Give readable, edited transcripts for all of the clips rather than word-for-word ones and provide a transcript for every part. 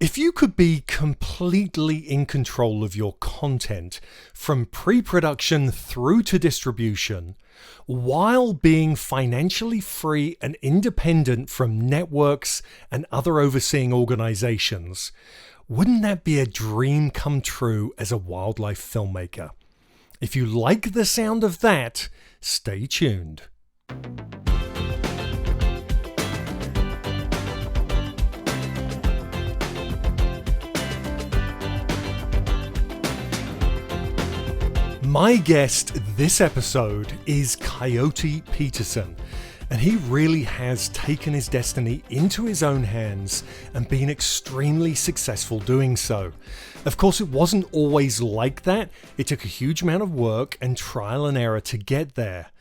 If you could be completely in control of your content from pre-production through to distribution, while being financially free and independent from networks and other overseeing organizations, wouldn't that be a dream come true as a wildlife filmmaker? If you like the sound of that, stay tuned. My guest this episode is Coyote Peterson, and he really has taken his destiny into his own hands and been extremely successful doing so. Of course, it wasn't always like that. It took a huge amount of work and trial and error to get there.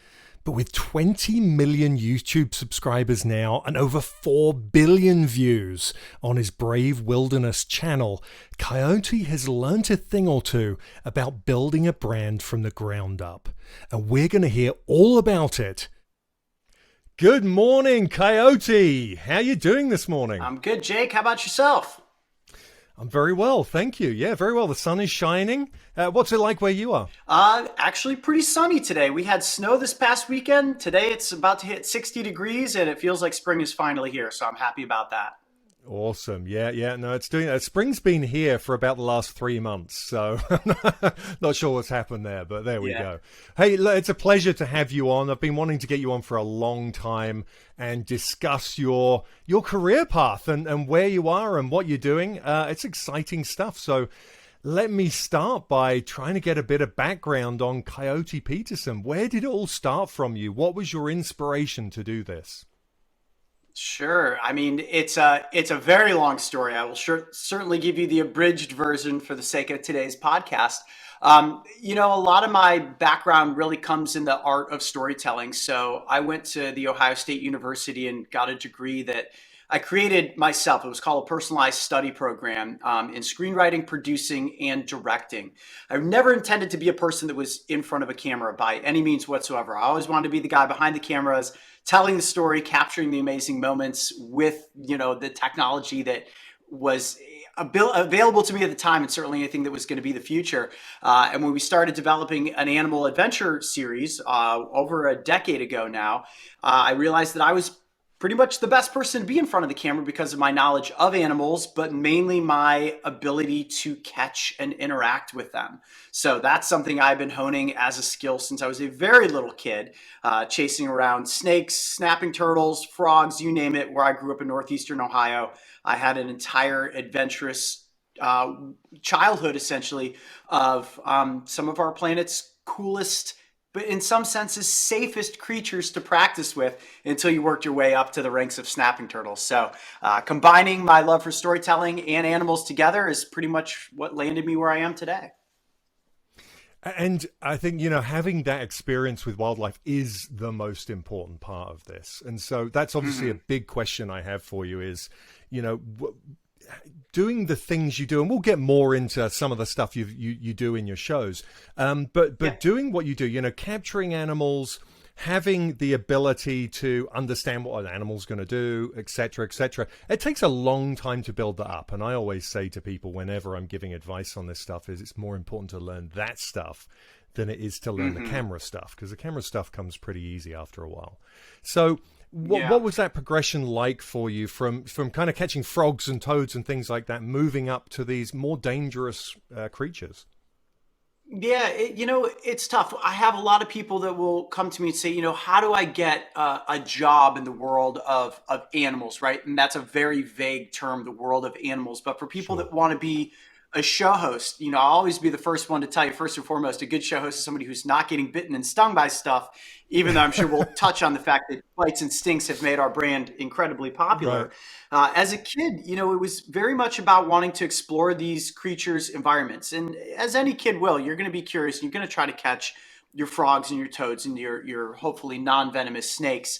But with 20 million YouTube subscribers now and over 4 billion views on his Brave Wilderness channel, Coyote has learnt a thing or two about building a brand from the ground up. And we're going to hear all about it. Good morning, Coyote. How you doing this morning? I'm good, Jake. How about yourself? I'm very well, thank you. Yeah, very well. The sun is shining. What's it like where you are? Actually pretty sunny today. We had snow this past weekend. Today it's about to hit 60 degrees and it feels like spring is finally here. So I'm happy about that. Awesome. Yeah. No, it's doing that. Spring's been here for about the last 3 months, so not sure what's happened there, but there we go. Hey, it's a pleasure to have you on. I've been wanting to get you on for a long time and discuss your career path and where you are and what you're doing. It's exciting stuff. So let me start by trying to get a bit of background on Coyote Peterson. Where did it all start from you? What was your inspiration to do this? Sure. I mean, it's a very long story. I will certainly give you the abridged version for the sake of today's podcast. A lot of my background really comes in the art of storytelling. So I went to the Ohio State University and got a degree that I created myself. It was called a personalized study program in screenwriting, producing, and directing. I never intended to be a person that was in front of a camera by any means whatsoever. I always wanted to be the guy behind the cameras, telling the story, capturing the amazing moments with, the technology that was available to me at the time, and certainly anything that was going to be the future. And when we started developing an animal adventure series over a decade ago now, I realized that I was pretty much the best person to be in front of the camera because of my knowledge of animals, but mainly my ability to catch and interact with them. So that's something I've been honing as a skill since I was a very little kid, chasing around snakes, snapping turtles, frogs, you name it. Where I grew up in northeastern Ohio, I had an entire adventurous childhood, essentially, of some of our planet's coolest, but in some senses, safest creatures to practice with until you worked your way up to the ranks of snapping turtles. So combining my love for storytelling and animals together is pretty much what landed me where I am today. And I think, having that experience with wildlife is the most important part of this. And so that's obviously a big question I have for you is, doing the things you do, and we'll get more into some of the stuff you do in your shows. But doing what you do, capturing animals, having the ability to understand what an animal's going to do, et cetera, et cetera. It takes a long time to build that up. And I always say to people whenever I'm giving advice on this stuff is it's more important to learn that stuff than it is to learn the camera stuff, because the camera stuff comes pretty easy after a while. So what was that progression like for you from kind of catching frogs and toads and things like that, moving up to these more dangerous creatures? Yeah, it's tough. I have a lot of people that will come to me and say, how do I get a job in the world of animals, right? And that's a very vague term, the world of animals. But for people that want to be a show host, I'll always be the first one to tell you, first and foremost, a good show host is somebody who's not getting bitten and stung by stuff, even though I'm sure we'll touch on the fact that bites and stings have made our brand incredibly popular. Right. As a kid, it was very much about wanting to explore these creatures' environments. And as any kid will, you're going to be curious and you're going to try to catch your frogs and your toads and your hopefully non-venomous snakes.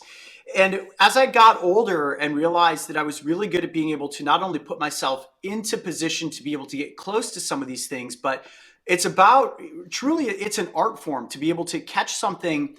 And as I got older and realized that I was really good at being able to not only put myself into position to be able to get close to some of these things, but it's about truly, it's an art form to be able to catch something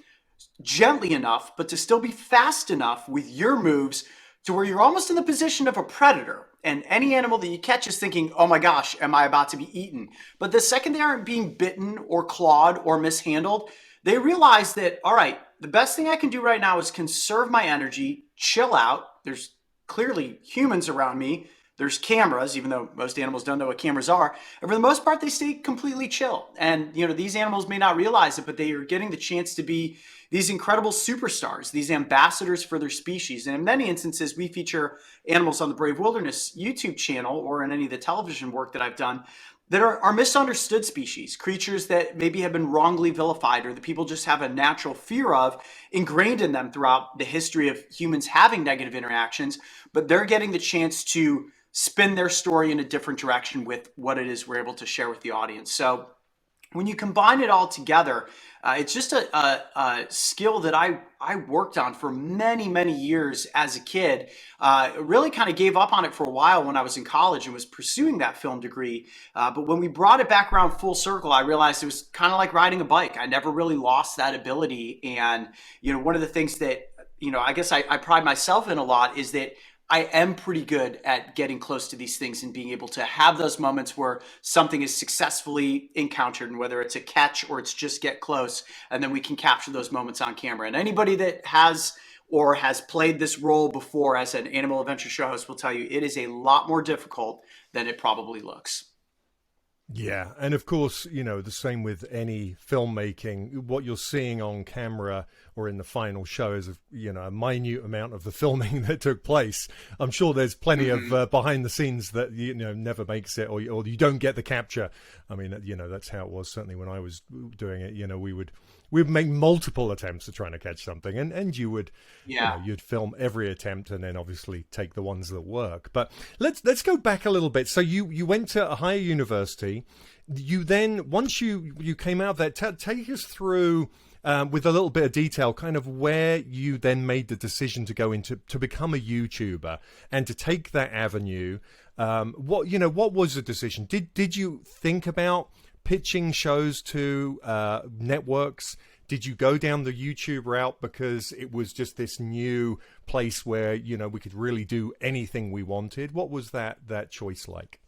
gently enough, but to still be fast enough with your moves to where you're almost in the position of a predator. And any animal that you catch is thinking, oh my gosh, am I about to be eaten? But the second they aren't being bitten or clawed or mishandled, they realize that, all right, the best thing I can do right now is conserve my energy, chill out. There's clearly humans around me. There's cameras, even though most animals don't know what cameras are. And for the most part, they stay completely chill. And, these animals may not realize it, but they are getting the chance to be these incredible superstars, these ambassadors for their species. And in many instances, we feature animals on the Brave Wilderness YouTube channel or in any of the television work that I've done that are misunderstood species, creatures that maybe have been wrongly vilified or that people just have a natural fear of ingrained in them throughout the history of humans having negative interactions, but they're getting the chance to spin their story in a different direction with what it is we're able to share with the audience. So when you combine it all together, it's just a skill that I worked on for many, many years as a kid. Really kind of gave up on it for a while when I was in college and was pursuing that film degree. But when we brought it back around full circle, I realized it was kind of like riding a bike. I never really lost that ability. And, one of the things that, I guess I pride myself in a lot is that I am pretty good at getting close to these things and being able to have those moments where something is successfully encountered, and whether it's a catch or it's just get close, and then we can capture those moments on camera. And anybody that has or has played this role before as an animal adventure show host will tell you it is a lot more difficult than it probably looks. Yeah, and of course, the same with any filmmaking. What you're seeing on camera or in the final show is, a minute amount of the filming that took place. I'm sure there's plenty of behind the scenes that never makes it, or you don't get the capture. I mean, that's how it was certainly when I was doing it. We would make multiple attempts at trying to catch something, and you would, you'd film every attempt, and then obviously take the ones that work. But let's go back a little bit. So you went to Ohio University. You then, once you came out of that, take us through with a little bit of detail, kind of where you then made the decision to go into to become a YouTuber and to take that avenue. What was the decision? Did you think about pitching shows to networks? Did you go down the YouTube route because it was just this new place where we could really do anything we wanted? What was that choice like?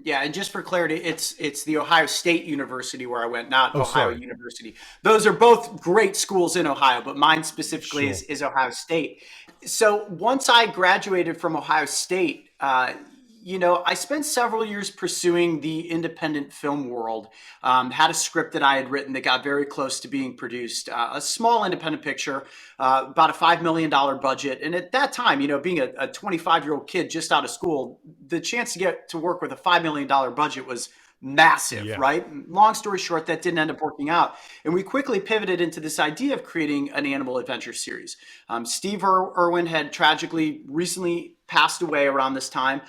Yeah, and just for clarity, it's the Ohio State University where I went, not Ohio Sorry. University. Those are both great schools in Ohio, but mine specifically Sure. is Ohio State. So once I graduated from Ohio State, I spent several years pursuing the independent film world. Had a script that I had written that got very close to being produced. A small independent picture, about a $5 million budget. And at that time, being a 25-year-old kid just out of school, the chance to get to work with a $5 million budget was massive, Yeah. right? Long story short, that didn't end up working out. And we quickly pivoted into this idea of creating an animal adventure series. Steve Irwin had tragically recently passed away around this time.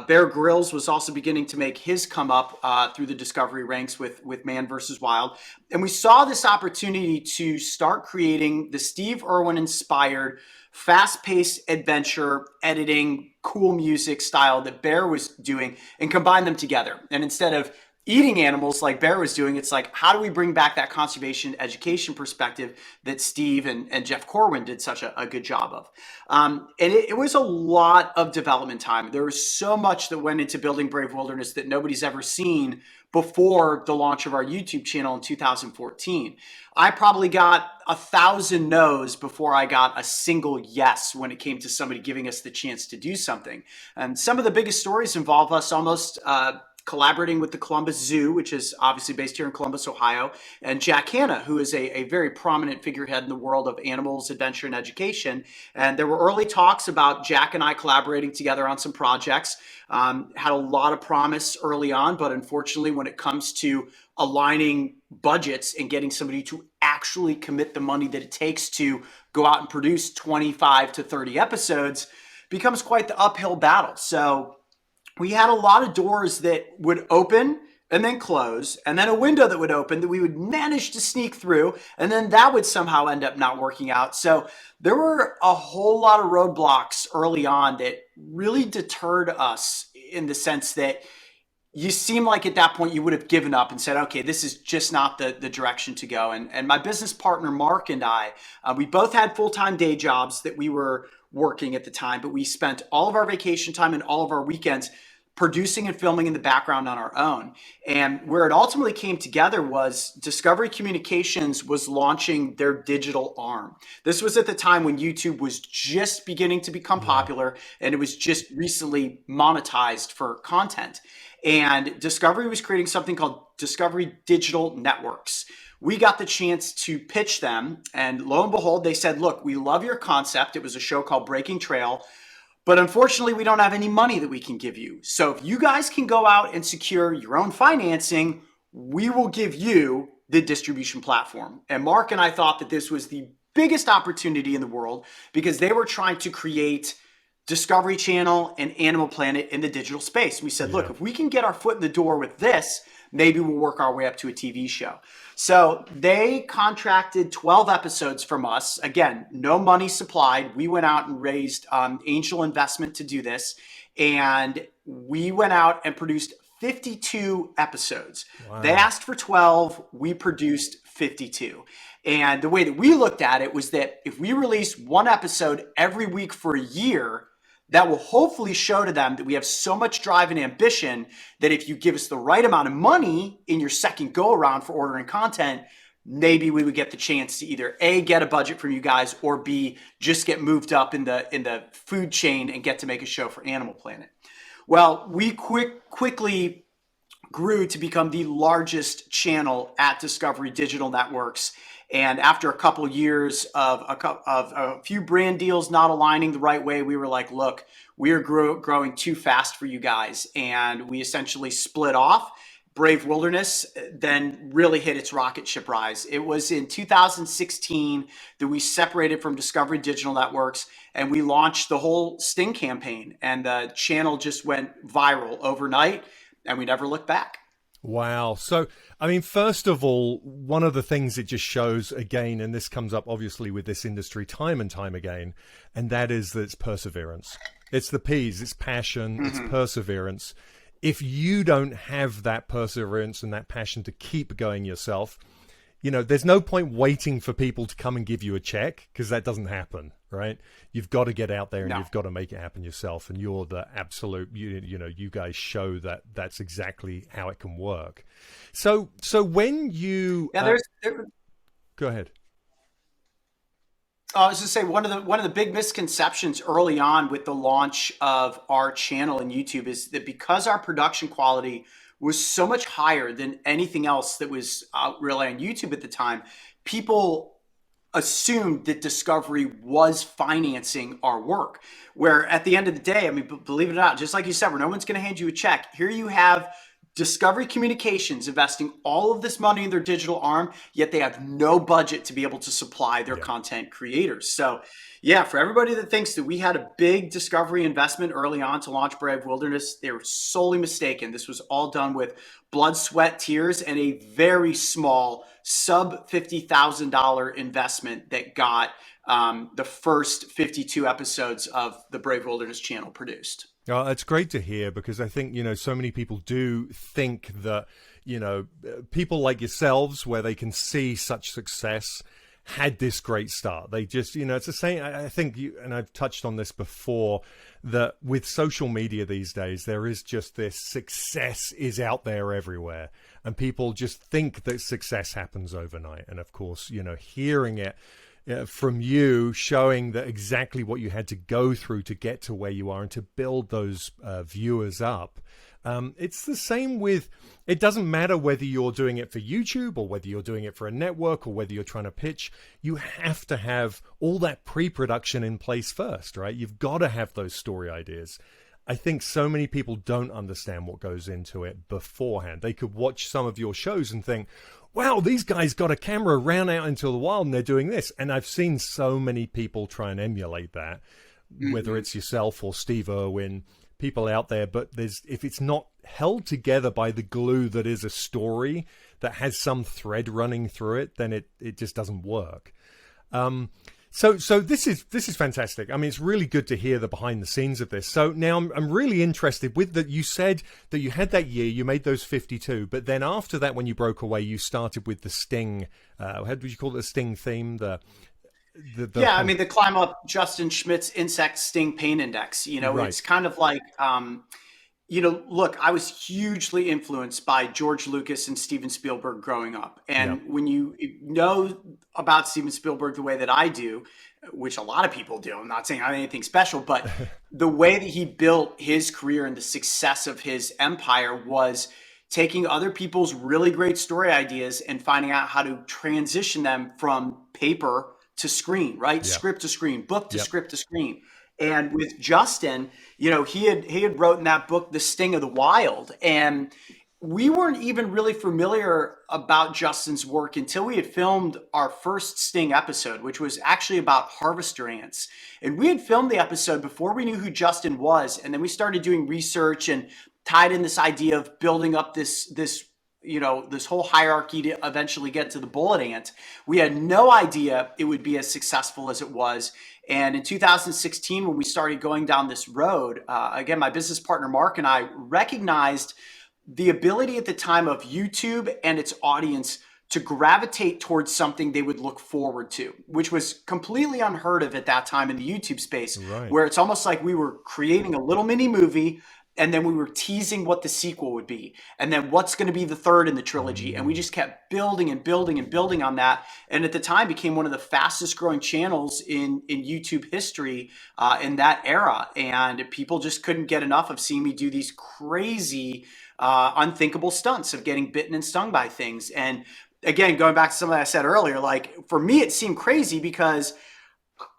Bear Grylls was also beginning to make his come up through the discovery ranks with Man vs. Wild. And we saw this opportunity to start creating the Steve Irwin inspired fast-paced adventure editing, cool music style that Bear was doing and combine them together. And instead of eating animals like Bear was doing, it's like, how do we bring back that conservation education perspective that Steve and Jeff Corwin did such a good job of? And it was a lot of development time. There was so much that went into building Brave Wilderness that nobody's ever seen before the launch of our YouTube channel in 2014. I probably got 1,000 no's before I got a single yes when it came to somebody giving us the chance to do something. And some of the biggest stories involve us almost collaborating with the Columbus Zoo, which is obviously based here in Columbus, Ohio, and Jack Hanna, who is a very prominent figurehead in the world of animals, adventure, and education. And there were early talks about Jack and I collaborating together on some projects. Had a lot of promise early on, but unfortunately, when it comes to aligning budgets and getting somebody to actually commit the money that it takes to go out and produce 25 to 30 episodes, becomes quite the uphill battle. So we had a lot of doors that would open and then close, and then a window that would open that we would manage to sneak through, and then that would somehow end up not working out. So there were a whole lot of roadblocks early on that really deterred us in the sense that you seem like at that point you would have given up and said, okay, this is just not the direction to go. And my business partner, Mark, and I, we both had full-time day jobs that we were working at the time, but we spent all of our vacation time and all of our weekends producing and filming in the background on our own. And where it ultimately came together was Discovery Communications was launching their digital arm. This was at the time when YouTube was just beginning to become popular, and it was just recently monetized for content. And Discovery was creating something called Discovery Digital Networks. We got the chance to pitch them, and lo and behold, they said, look, we love your concept. It was a show called Breaking Trail, but unfortunately, we don't have any money that we can give you. So if you guys can go out and secure your own financing, we will give you the distribution platform. And Mark and I thought that this was the biggest opportunity in the world, because they were trying to create Discovery Channel and Animal Planet in the digital space. We said, look, if we can get our foot in the door with this, maybe we'll work our way up to a TV show. So they contracted 12 episodes from us. Again, no money supplied. We went out and raised angel investment to do this. And we went out and produced 52 episodes. Wow. They asked for 12. We produced 52. And the way that we looked at it was that if we release one episode every week for a year, that will hopefully show to them that we have so much drive and ambition that if you give us the right amount of money in your second go around for ordering content, maybe we would get the chance to either A, get a budget from you guys, or B, just get moved up in the food chain and get to make a show for Animal Planet. Well, we quickly grew to become the largest channel at Discovery Digital Networks. And after a couple years of a few brand deals not aligning the right way, we were like, look, we are growing too fast for you guys. And we essentially split off. Brave Wilderness then really hit its rocket ship rise. It was in 2016 that we separated from Discovery Digital Networks, and we launched the whole Sting campaign. And the channel just went viral overnight, and we never looked back. Wow. So, I mean, first of all, one of the things it just shows again, and this comes up obviously with this industry time and time again, and that is that it's perseverance. It's the P's, it's passion, it's perseverance. If you don't have that perseverance and that passion to keep going yourself, you know, there's no point waiting for people to come and give you a check, because that doesn't happen, right? You've got to get out there and you've got to make it happen yourself. And you're the absolute, you know, you guys show that that's exactly how it can work. So when you... Go ahead. I was just saying, one of the big misconceptions early on with the launch of our channel in YouTube is that because our production quality was so much higher than anything else that was really on YouTube at the time, people assumed that Discovery was financing our work. Where at the end of the day, I mean, believe it or not, just like you said, where no one's going to hand you a check. Here you have Discovery Communications investing all of this money in their digital arm, yet they have no budget to be able to supply their content creators. So yeah, for everybody that thinks that we had a big Discovery investment early on to launch Brave Wilderness, they were solely mistaken. This was all done with blood, sweat, tears, and a very small sub $50,000 investment that got the first 52 episodes of the Brave Wilderness channel produced. Oh, it's great to hear, because I think, you know, so many people do think that, you know, people like yourselves, where they can see such success, had this great start. They just, you know, it's the same. I think you, and I've touched on this before, that with social media these days, there is just this success is out there everywhere. And people just think that success happens overnight. And of course, you know, hearing it from you, showing that exactly what you had to go through to get to where you are and to build those viewers up. It's the same with, it doesn't matter whether you're doing it for YouTube or whether you're doing it for a network or whether you're trying to pitch, you have to have all that pre-production in place first, right? You've got to have those story ideas. I think so many people don't understand what goes into it beforehand. They could watch some of your shows and think, wow, these guys got a camera ran out into the wild and they're doing this. And I've seen so many people try and emulate that, whether it's yourself or Steve Irwin, people out there. But if it's not held together by the glue that is a story that has some thread running through it, then it just doesn't work. So this is fantastic. I mean, it's really good to hear the behind the scenes of this. So now I'm really interested with that. You said that you had that year, you made those 52, but then after that, when you broke away, you started with the Sting. How did you call it? The Sting theme? the Yeah, I whole mean, the climb up Justin Schmidt's insect sting pain index, right. it's kind of like, look, I was hugely influenced by George Lucas and Steven Spielberg growing up. Yeah. And when you know about Steven Spielberg the way that I do, which a lot of people do, I'm not saying I'm anything special, but the way that he built his career and the success of his empire was taking other people's really great story ideas and finding out how to transition them from paper to screen, right? Yeah. Script to screen, book to Yep. script to screen. And with Justin, he had wrote in that book The Sting of the Wild, and we weren't even really familiar about Justin's work until we had filmed our first Sting episode, which was actually about harvester ants. And we had filmed the episode before we knew who Justin was, and then we started doing research and tied in this idea of building up this whole hierarchy to eventually get to the bullet ant. We had no idea it would be as successful as it was. And in 2016, when we started going down this road, again, my business partner Mark and I recognized the ability at the time of YouTube and its audience to gravitate towards something they would look forward to, which was completely unheard of at that time in the YouTube space, Right. where it's almost like we were creating a little mini movie and then we were teasing what the sequel would be and then what's going to be the third in the trilogy, and we Mm, just kept building and building and building on that, and at the time became one of the fastest growing channels in YouTube history in that era. And people just couldn't get enough of seeing me do these crazy unthinkable stunts of getting bitten and stung by things. And again, going back to something I said earlier, like for me it seemed crazy because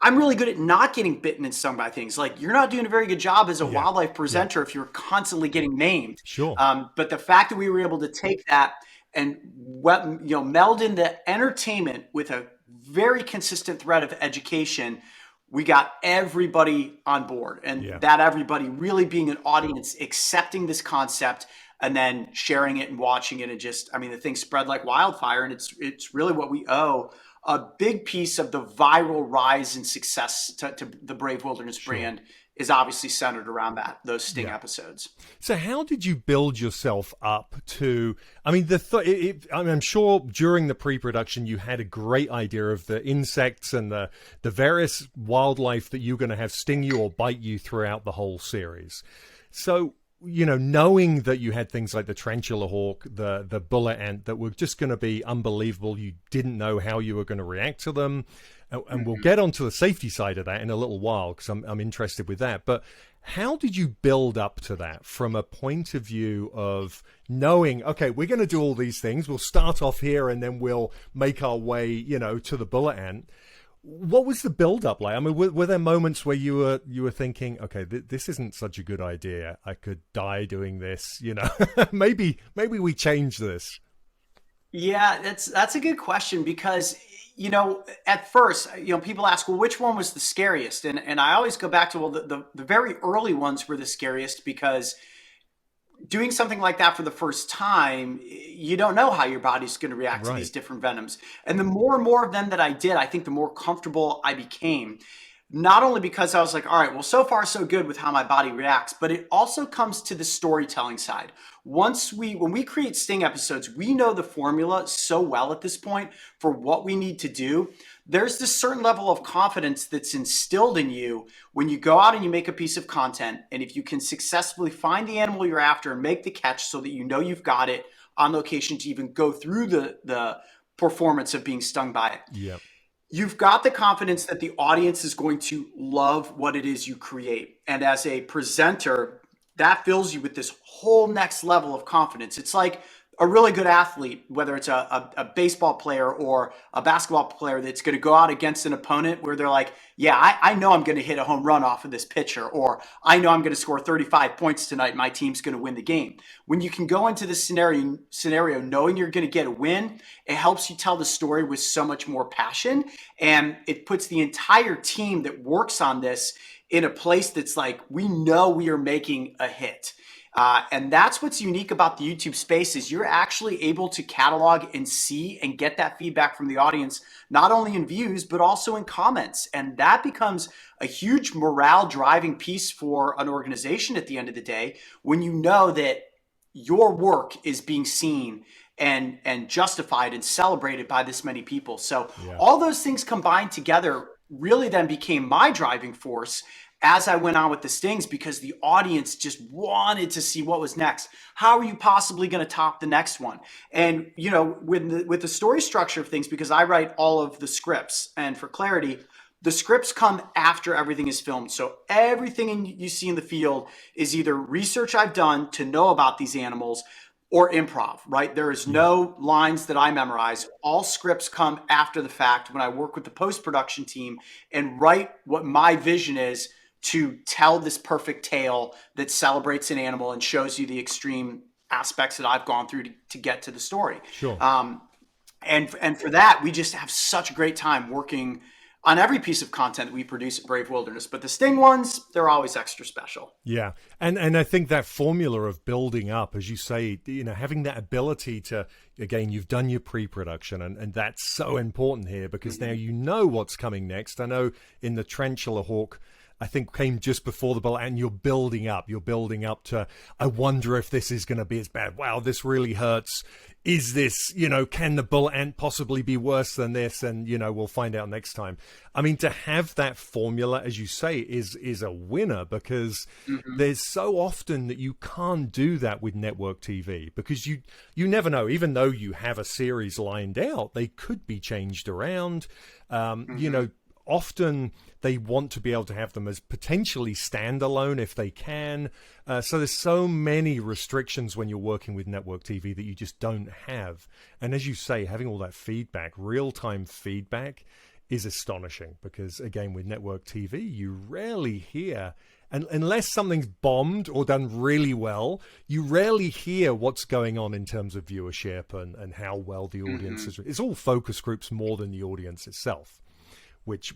I'm really good at not getting bitten and stung by things. Like you're not doing a very good job as a yeah. wildlife Yeah. presenter if you're constantly getting maimed. Sure. But the fact that we were able to take that and meld in the entertainment with a very consistent thread of education, we got everybody on board, and Yeah. that everybody really being an audience accepting this concept and then sharing it and watching it, and just, I mean, the thing spread like wildfire, and it's really what we owe a big piece of the viral rise and success to the Brave Wilderness Sure. brand is obviously centered around those Sting Yeah. episodes. So how did you build yourself up to? I mean, I mean, I'm sure during the pre-production you had a great idea of the insects and the various wildlife that you're going to have sting you or bite you throughout the whole series. So knowing that you had things like the tarantula hawk, the bullet ant that were just going to be unbelievable, you didn't know how you were going to react to them. And we'll get onto the safety side of that in a little while because I'm interested with that. But how did you build up to that from a point of view of knowing, okay, we're going to do all these things. We'll start off here and then we'll make our way, to the bullet ant. What was the build up like? I mean, were there moments where you were thinking, okay, this isn't such a good idea. I could die doing this. Maybe we change this. Yeah, that's a good question because at first, people ask, well, which one was the scariest? And I always go back to, well, the very early ones were the scariest because doing something like that for the first time, you don't know how your body's going to react to these Right. different venoms. And the more and more of them that I did, I think the more comfortable I became. Not only because I was like, all right, well, so far so good with how my body reacts, but it also comes to the storytelling side. When we create Sting episodes, we know the formula so well at this point for what we need to do. There's this certain level of confidence that's instilled in you when you go out and you make a piece of content. And if you can successfully find the animal you're after and make the catch so that you know you've got it on location to even go through the performance of being stung by it, Yeah. you've got the confidence that the audience is going to love what it is you create. And as a presenter, that fills you with this whole next level of confidence. It's like a really good athlete, whether it's a baseball player or a basketball player that's going to go out against an opponent where they're like, yeah, I know I'm going to hit a home run off of this pitcher, or I know I'm going to score 35 points tonight. My team's going to win the game. When you can go into this scenario knowing you're going to get a win, it helps you tell the story with so much more passion. And it puts the entire team that works on this in a place that's like, we know we are making a hit. And that's what's unique about the YouTube space is you're actually able to catalog and see and get that feedback from the audience, not only in views, but also in comments. And that becomes a huge morale driving piece for an organization at the end of the day, when you know that your work is being seen and justified and celebrated by this many people. So Yeah. all those things combined together really then became my driving force as I went on with the stings, because the audience just wanted to see what was next. How are you possibly going to top the next one? And with the story structure of things, because I write all of the scripts, and for clarity, the scripts come after everything is filmed. So everything you see in the field is either research I've done to know about these animals or improv, right? There is Yeah. no lines that I memorize. All scripts come after the fact when I work with the post-production team and write what my vision is to tell this perfect tale that celebrates an animal and shows you the extreme aspects that I've gone through to get to the story. Sure. And for that, we just have such a great time working on every piece of content that we produce at Brave Wilderness. But the Sting ones, they're always extra special. Yeah. And I think that formula of building up, as you say, having that ability to, again, you've done your pre-production, and that's so important here, because now you know what's coming next. I know in the Tarantula Hawk, I think came just before the bullet, and you're building up to, I wonder if this is going to be as bad. Wow, this really hurts. Is this, can the bullet ant possibly be worse than this? And, we'll find out next time. I mean, to have that formula, as you say, is a winner, because there's so often that you can't do that with network TV, because you never know. Even though you have a series lined out, they could be changed around. Often they want to be able to have them as potentially standalone if they can. So there's so many restrictions when you're working with network TV that you just don't have. And as you say, having all that feedback, real-time feedback, is astonishing, because, again, with network TV, you rarely hear, and unless something's bombed or done really well, you rarely hear what's going on in terms of viewership and how well the audience is. It's all focus groups more than the audience itself. Which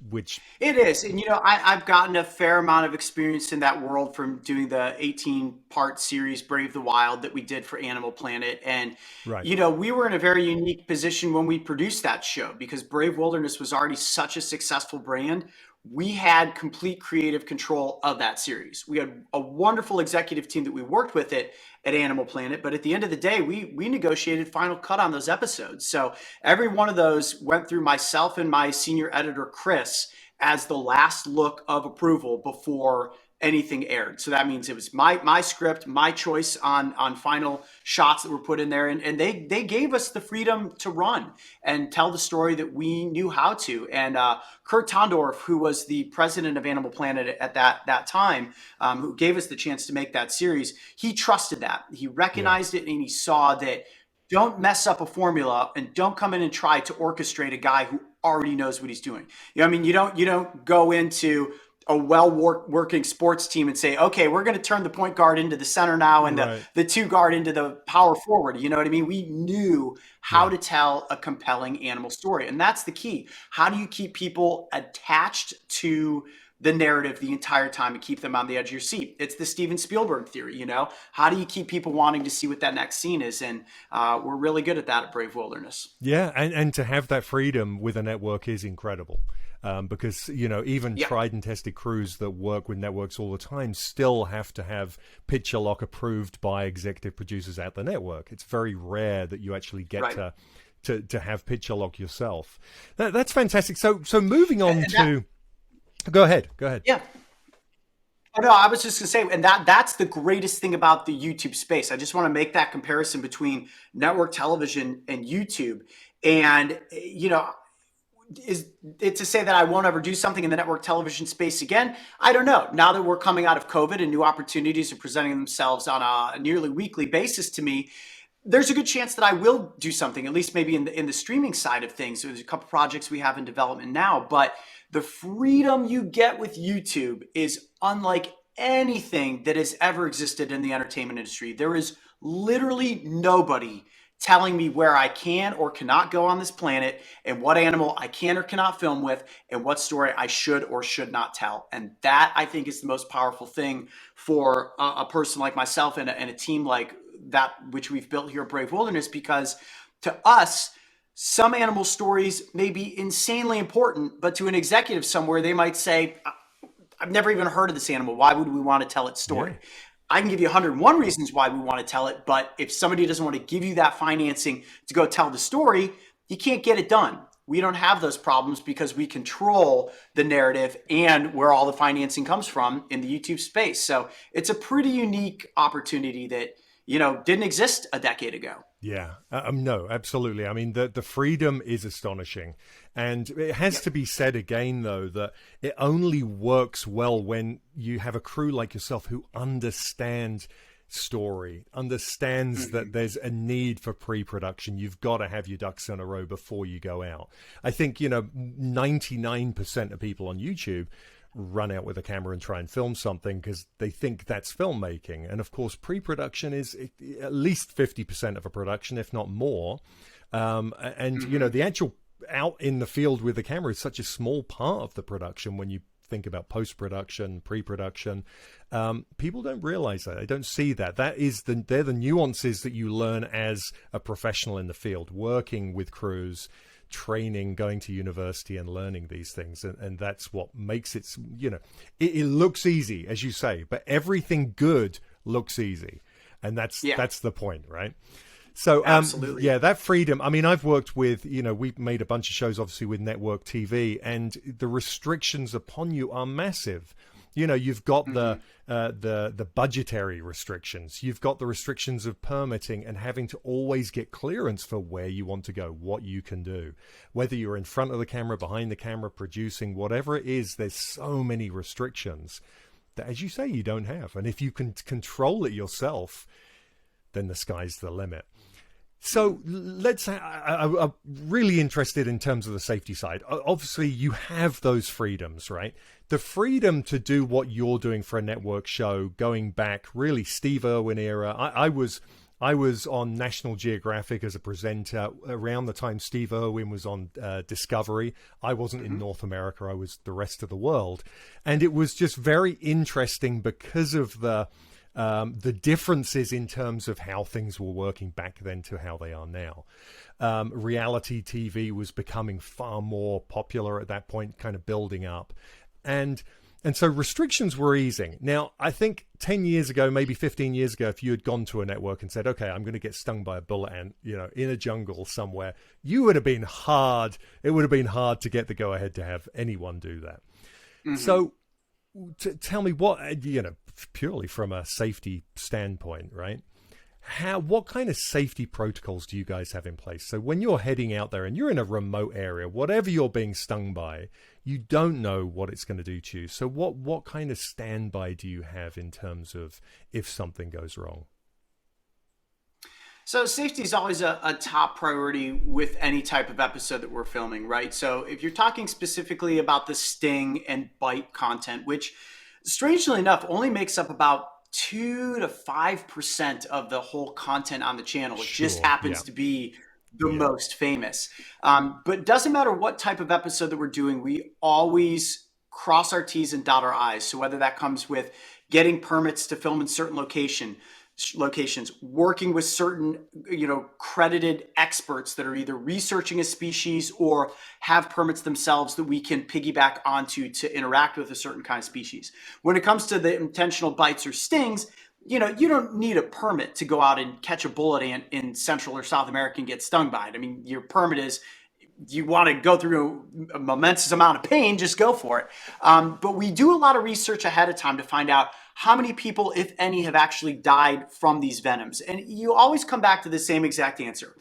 It is. And, I've gotten a fair amount of experience in that world from doing the 18-part series Brave the Wild that we did for Animal Planet. And, right. We were in a very unique position when we produced that show, because Brave Wilderness was already such a successful brand. We had complete creative control of that series. We had a wonderful executive team that we worked with it at Animal Planet, but at the end of the day, we negotiated final cut on those episodes. So every one of those went through myself and my senior editor, Chris, as the last look of approval before anything aired. So that means it was my script, my choice on final shots that were put in there, and they gave us the freedom to run and tell the story that we knew how to. And Kurt Tondorf, who was the president of Animal Planet at that time, who gave us the chance to make that series, he trusted that. He recognized it, and he saw that don't mess up a formula, and don't come in and try to orchestrate a guy who already knows what he's doing. You don't go into a well-working sports team and say, okay, we're going to turn the point guard into the center now, and the two guard into the power forward. You know what I mean? We knew how to tell a compelling animal story. And that's the key. How do you keep people attached to the narrative the entire time and keep them on the edge of your seat? It's the Steven Spielberg theory, How do you keep people wanting to see what that next scene is? And we're really good at that at Brave Wilderness. Yeah, and to have that freedom with a network is incredible. Because, even tried and tested crews that work with networks all the time still have to have picture lock approved by executive producers at the network. It's very rare that you actually get to have picture lock yourself. That's fantastic. So moving on to... Go ahead. Yeah. Oh, no, I was just going to say, and that's the greatest thing about the YouTube space. I just want to make that comparison between network television and YouTube. And, is it to say that I won't ever do something in the network television space again? I don't know. Now that we're coming out of COVID and new opportunities are presenting themselves on a nearly weekly basis to me, there's a good chance that I will do something, at least maybe in the streaming side of things. There's a couple projects we have in development now, but the freedom you get with YouTube is unlike anything that has ever existed in the entertainment industry. There is literally nobody telling me where I can or cannot go on this planet, and what animal I can or cannot film with, and what story I should or should not tell. And that, I think, is the most powerful thing for a person like myself and a team like that which we've built here at Brave Wilderness, because to us, some animal stories may be insanely important, but to an executive somewhere, they might say, I've never even heard of this animal. Why would we want to tell its story? I can give you 101 reasons why we want to tell it, but if somebody doesn't want to give you that financing to go tell the story, you can't get it done. We don't have those problems because we control the narrative and where all the financing comes from in the YouTube space. So it's a pretty unique opportunity that, didn't exist a decade ago. Yeah, no, absolutely. I mean, the freedom is astonishing. And it has to be said again, though, that it only works well when you have a crew like yourself who understand story, understands that there's a need for pre-production. You've got to have your ducks in a row before you go out. I think, 99% of people on YouTube run out with a camera and try and film something because they think that's filmmaking. And of course, pre-production is at least 50% of a production, if not more. The actual out in the field with the camera is such a small part of the production when you think about post-production, pre-production. People don't realize that. They don't see that. They're the nuances that you learn as a professional in the field, working with crews, training, going to university and learning these things. And that's what makes it, it looks easy, as you say, but everything good looks easy. And that's the point, right? So, absolutely. That freedom. I mean, I've worked with, we've made a bunch of shows, obviously, with network TV, and the restrictions upon you are massive. You've got the budgetary restrictions. You've got the restrictions of permitting and having to always get clearance for where you want to go, what you can do. Whether you're in front of the camera, behind the camera, producing, whatever it is, there's so many restrictions that, as you say, you don't have. And if you can control it yourself, then the sky's the limit. So I'm really interested in terms of the safety side. Obviously, you have those freedoms, right? The freedom to do what you're doing for a network show, going back really Steve Irwin era. I was on National Geographic as a presenter around the time Steve Irwin was on Discovery. I wasn't in North America. I was the rest of the world. And it was just very interesting because of the differences in terms of how things were working back then to how they are now. Reality TV was becoming far more popular at that point, kind of building up. And so restrictions were easing. Now, I think 10 years ago, maybe 15 years ago, if you had gone to a network and said, okay, I'm going to get stung by a bullet ant, in a jungle somewhere, it would have been hard to get the go ahead to have anyone do that. So tell me what, purely from a safety standpoint, right? What kind of safety protocols do you guys have in place? So when you're heading out there and you're in a remote area, whatever you're being stung by, you don't know what it's going to do to you. So what kind of standby do you have in terms of if something goes wrong? So safety is always a top priority with any type of episode that we're filming, right? So if you're talking specifically about the sting and bite content, which strangely enough only makes up about 2 to 5% of the whole content on the channel. It just happens to be the most famous. But it doesn't matter what type of episode that we're doing, we always cross our T's and dot our I's. So whether that comes with getting permits to film in certain locations, working with certain, credited experts that are either researching a species or have permits themselves that we can piggyback onto to interact with a certain kind of species. When it comes to the intentional bites or stings, you don't need a permit to go out and catch a bullet ant in Central or South America and get stung by it. I mean, your permit is, you want to go through a momentous amount of pain, just go for it. But we do a lot of research ahead of time to find out how many people, if any, have actually died from these venoms. And you always come back to the same exact answer.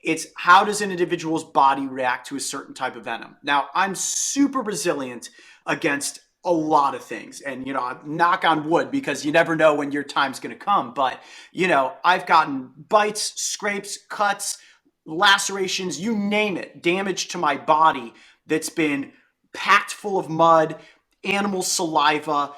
It's how does an individual's body react to a certain type of venom? Now, I'm super resilient against a lot of things. And, knock on wood, because you never know when your time's going to come. But, I've gotten bites, scrapes, cuts, lacerations, you name it, damage to my body that's been packed full of mud, animal saliva,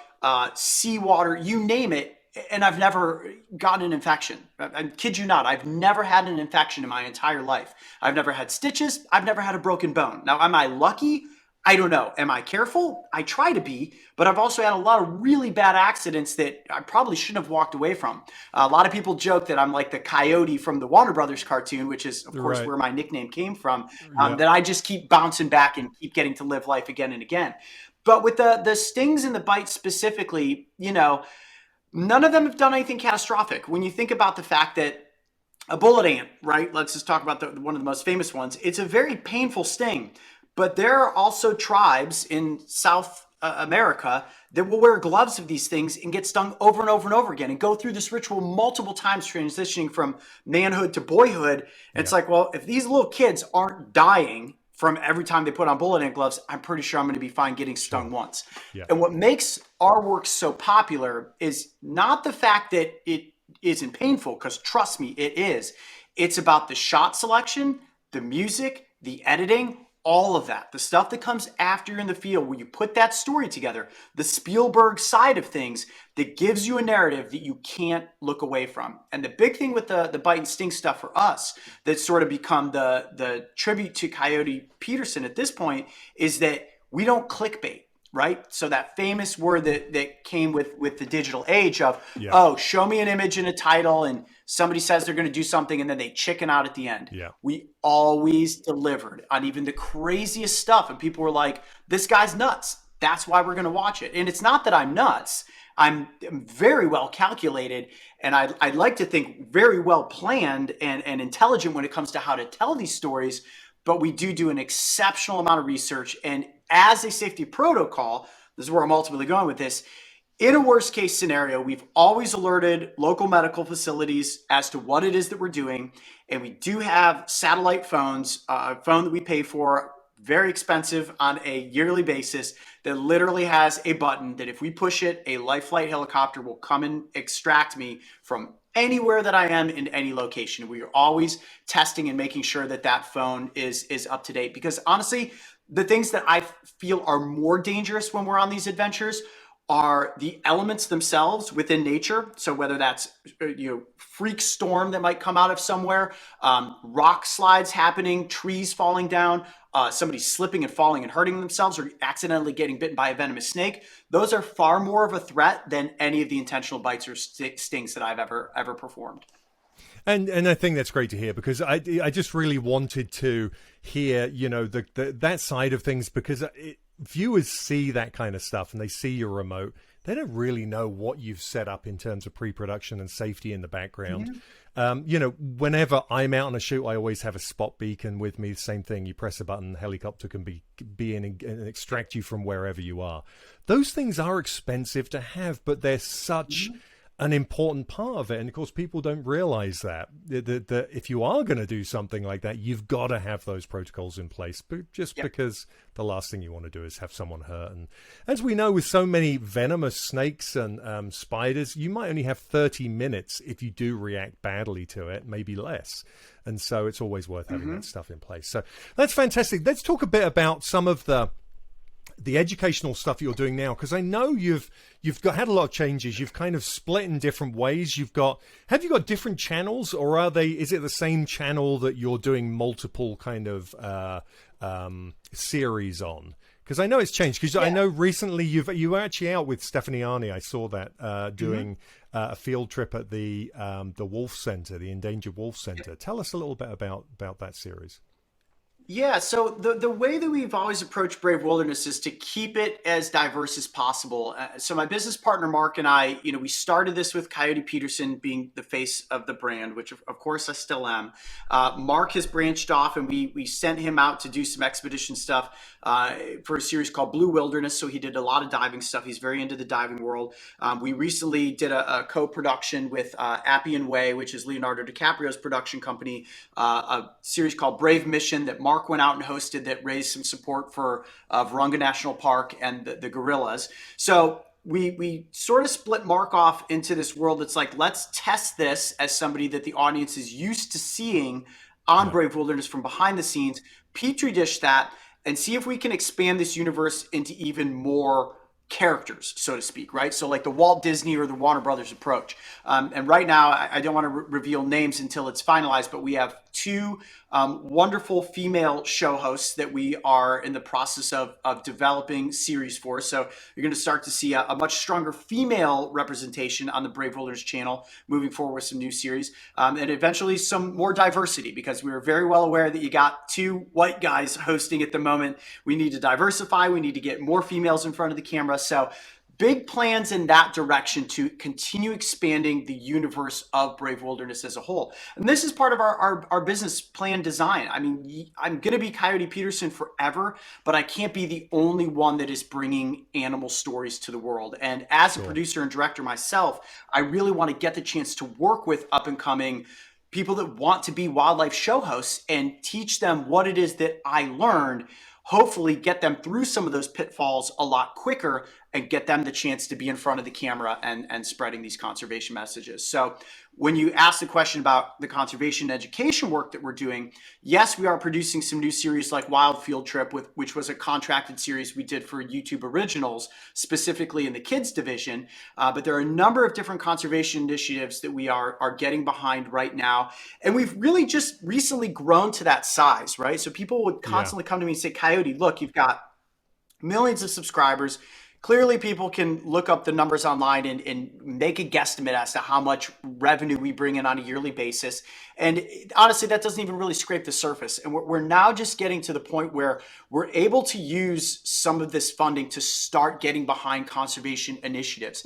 seawater, you name it, and I've never gotten an infection. I kid you not, I've never had an infection in my entire life. I've never had stitches, I've never had a broken bone. Now, am I lucky? I don't know. Am I careful? I try to be, but I've also had a lot of really bad accidents that I probably shouldn't have walked away from. A lot of people joke that I'm like the Coyote from the Warner Brothers cartoon, which is, of course, where my nickname came from, that I just keep bouncing back and keep getting to live life again and again. But with the stings and the bites specifically, None of them have done anything catastrophic. When you think about the fact that a bullet ant, right? Let's just talk about one of the most famous ones. It's a very painful sting, but there are also tribes in South America that will wear gloves of these things and get stung over and over and over again and go through this ritual multiple times, transitioning from manhood to boyhood. And Yeah, it's like, well, if these little kids aren't dying from every time they put on bullet ant gloves, I'm pretty sure I'm going to be fine getting stung sure. once. Yeah, And what makes our work so popular is not the fact that it isn't painful, because trust me, it is. It's about the shot selection, the music, the editing, all of that. The stuff that comes after you're in the field, where you put that story together, the Spielberg side of things that gives you a narrative that you can't look away from. And the big thing with the bite and sting stuff for us that's sort of become the tribute to Coyote Peterson at this point is that we don't clickbait, right? So that famous word that came with the digital age of, yeah, oh, show me an image and a title, and somebody says they're going to do something, and then they chicken out at the end. yeah. We always delivered on even the craziest stuff, and people were like, this guy's nuts. That's why we're going to watch it. And it's not that I'm nuts. I'm very well calculated, and I'd like to think very well planned and intelligent when it comes to how to tell these stories. But we do an exceptional amount of research. And as a safety protocol, this is where I'm ultimately going with this. In a worst case scenario, we've always alerted local medical facilities as to what it is that we're doing. And we do have satellite phones, a phone that we pay for, very expensive on a yearly basis, that literally has a button that if we push it, a life flight helicopter will come and extract me from anywhere that I am in any location. We are always testing and making sure that that phone is up to date, because honestly, the things that I feel are more dangerous when we're on these adventures are the elements themselves within nature. So whether that's freak storm that might come out of somewhere, rock slides happening, trees falling down, somebody slipping and falling and hurting themselves, or accidentally getting bitten by a venomous snake. Those are far more of a threat than any of the intentional bites or stings that I've ever performed. And I think that's great to hear, because I just really wanted to hear, that side of things, because viewers see that kind of stuff and they see your remote. They don't really know what you've set up in terms of pre-production and safety in the background. Whenever I'm out on a shoot, I always have a spot beacon with me. Same thing. You press a button, the helicopter can be in and extract you from wherever you are. Those things are expensive to have, but they're such an important part of it. And of course, people don't realize that if you are going to do something like that, you've got to have those protocols in place, but just because the last thing you want to do is have someone hurt. And as we know, with so many venomous snakes and spiders, you might only have 30 minutes if you do react badly to it, maybe less. And so it's always worth having that stuff in place. So that's fantastic. Let's talk a bit about some of the educational stuff you're doing now, because I know you've had a lot of changes. You've kind of split in different ways. Have you got different channels, or is it the same channel that you're doing multiple kind of series on? Because I know it's changed. Because I know recently you were actually out with Stephanie Arney. I saw that doing a field trip at the Wolf Center, the Endangered Wolf Center. Tell us a little bit about that series. Yeah, so the way that we've always approached Brave Wilderness is to keep it as diverse as possible. So my business partner Mark and I, we started this with Coyote Peterson being the face of the brand, which of course I still am. Mark has branched off, and we sent him out to do some expedition stuff for a series called Blue Wilderness. So he did a lot of diving stuff. He's very into the diving world. We recently did a co-production with Appian Way, which is Leonardo DiCaprio's production company, a series called Brave Mission that Mark went out and hosted, that raised some support for Virunga National Park and the gorillas. So we sort of split Mark off into this world that's like, let's test this as somebody that the audience is used to seeing on Brave Wilderness from behind the scenes, petri dish that, and see if we can expand this universe into even more characters, so to speak, right? So like the Walt Disney or the Warner Brothers approach. And right now, I don't want to reveal names until it's finalized, but we have two wonderful female show hosts that we are in the process of developing series for. So you're going to start to see a much stronger female representation on the Brave Wilderness channel moving forward with some new series, and eventually some more diversity, because we are very well aware that you got two white guys hosting at the moment. We need to diversify. We need to get more females in front of the camera. So big plans in that direction to continue expanding the universe of Brave Wilderness as a whole. And this is part of our business plan design. I mean, I'm going to be Coyote Peterson forever, but I can't be the only one that is bringing animal stories to the world. And as a Sure. producer and director myself, I really want to get the chance to work with up and coming people that want to be wildlife show hosts and teach them what it is that I learned, hopefully get them through some of those pitfalls a lot quicker and get them the chance to be in front of the camera and spreading these conservation messages. So when you ask the question about the conservation education work that we're doing, yes, we are producing some new series like Wild Field Trip, which was a contracted series we did for YouTube Originals, specifically in the kids division. But there are a number of different conservation initiatives that we are getting behind right now. And we've really just recently grown to that size, right? So people would Yeah. constantly come to me and say, Coyote, look, you've got millions of subscribers. Clearly, people can look up the numbers online and make a guesstimate as to how much revenue we bring in on a yearly basis. And honestly, that doesn't even really scrape the surface. And we're now just getting to the point where we're able to use some of this funding to start getting behind conservation initiatives.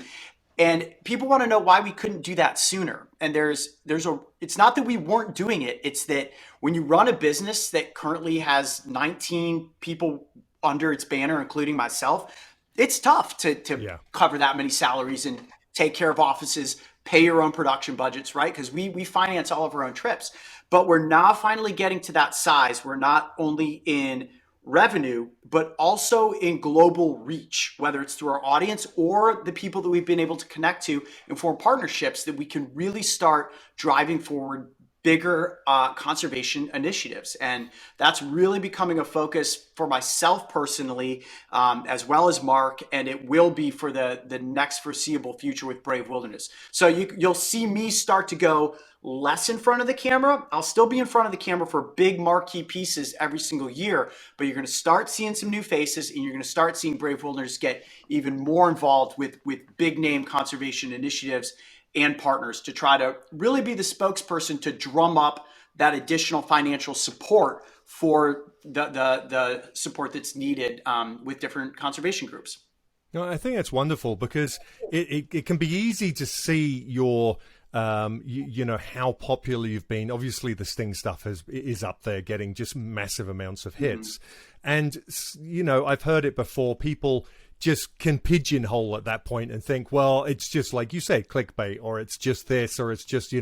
And people want to know why we couldn't do that sooner. And it's not that we weren't doing it. It's that when you run a business that currently has 19 people under its banner, including myself, it's tough to Yeah. cover that many salaries and take care of offices, pay your own production budgets, right? Because we finance all of our own trips. But we're now finally getting to that size. We're not only in revenue, but also in global reach, whether it's through our audience or the people that we've been able to connect to and form partnerships that we can really start driving forward bigger conservation initiatives. And that's really becoming a focus for myself personally, as well as Mark, and it will be for the next foreseeable future with Brave Wilderness. So you'll see me start to go less in front of the camera. I'll still be in front of the camera for big marquee pieces every single year, but you're going to start seeing some new faces, and you're going to start seeing Brave Wilderness get even more involved with big name conservation initiatives and partners to try to really be the spokesperson to drum up that additional financial support for the support that's needed with different conservation groups. No, I think that's wonderful because it can be easy to see your you know how popular you've been. Obviously, the Sting stuff is up there, getting just massive amounts of hits, and you know I've heard it before. People just can pigeonhole at that point and think, well, it's just like you say, clickbait, or it's just this, or it's just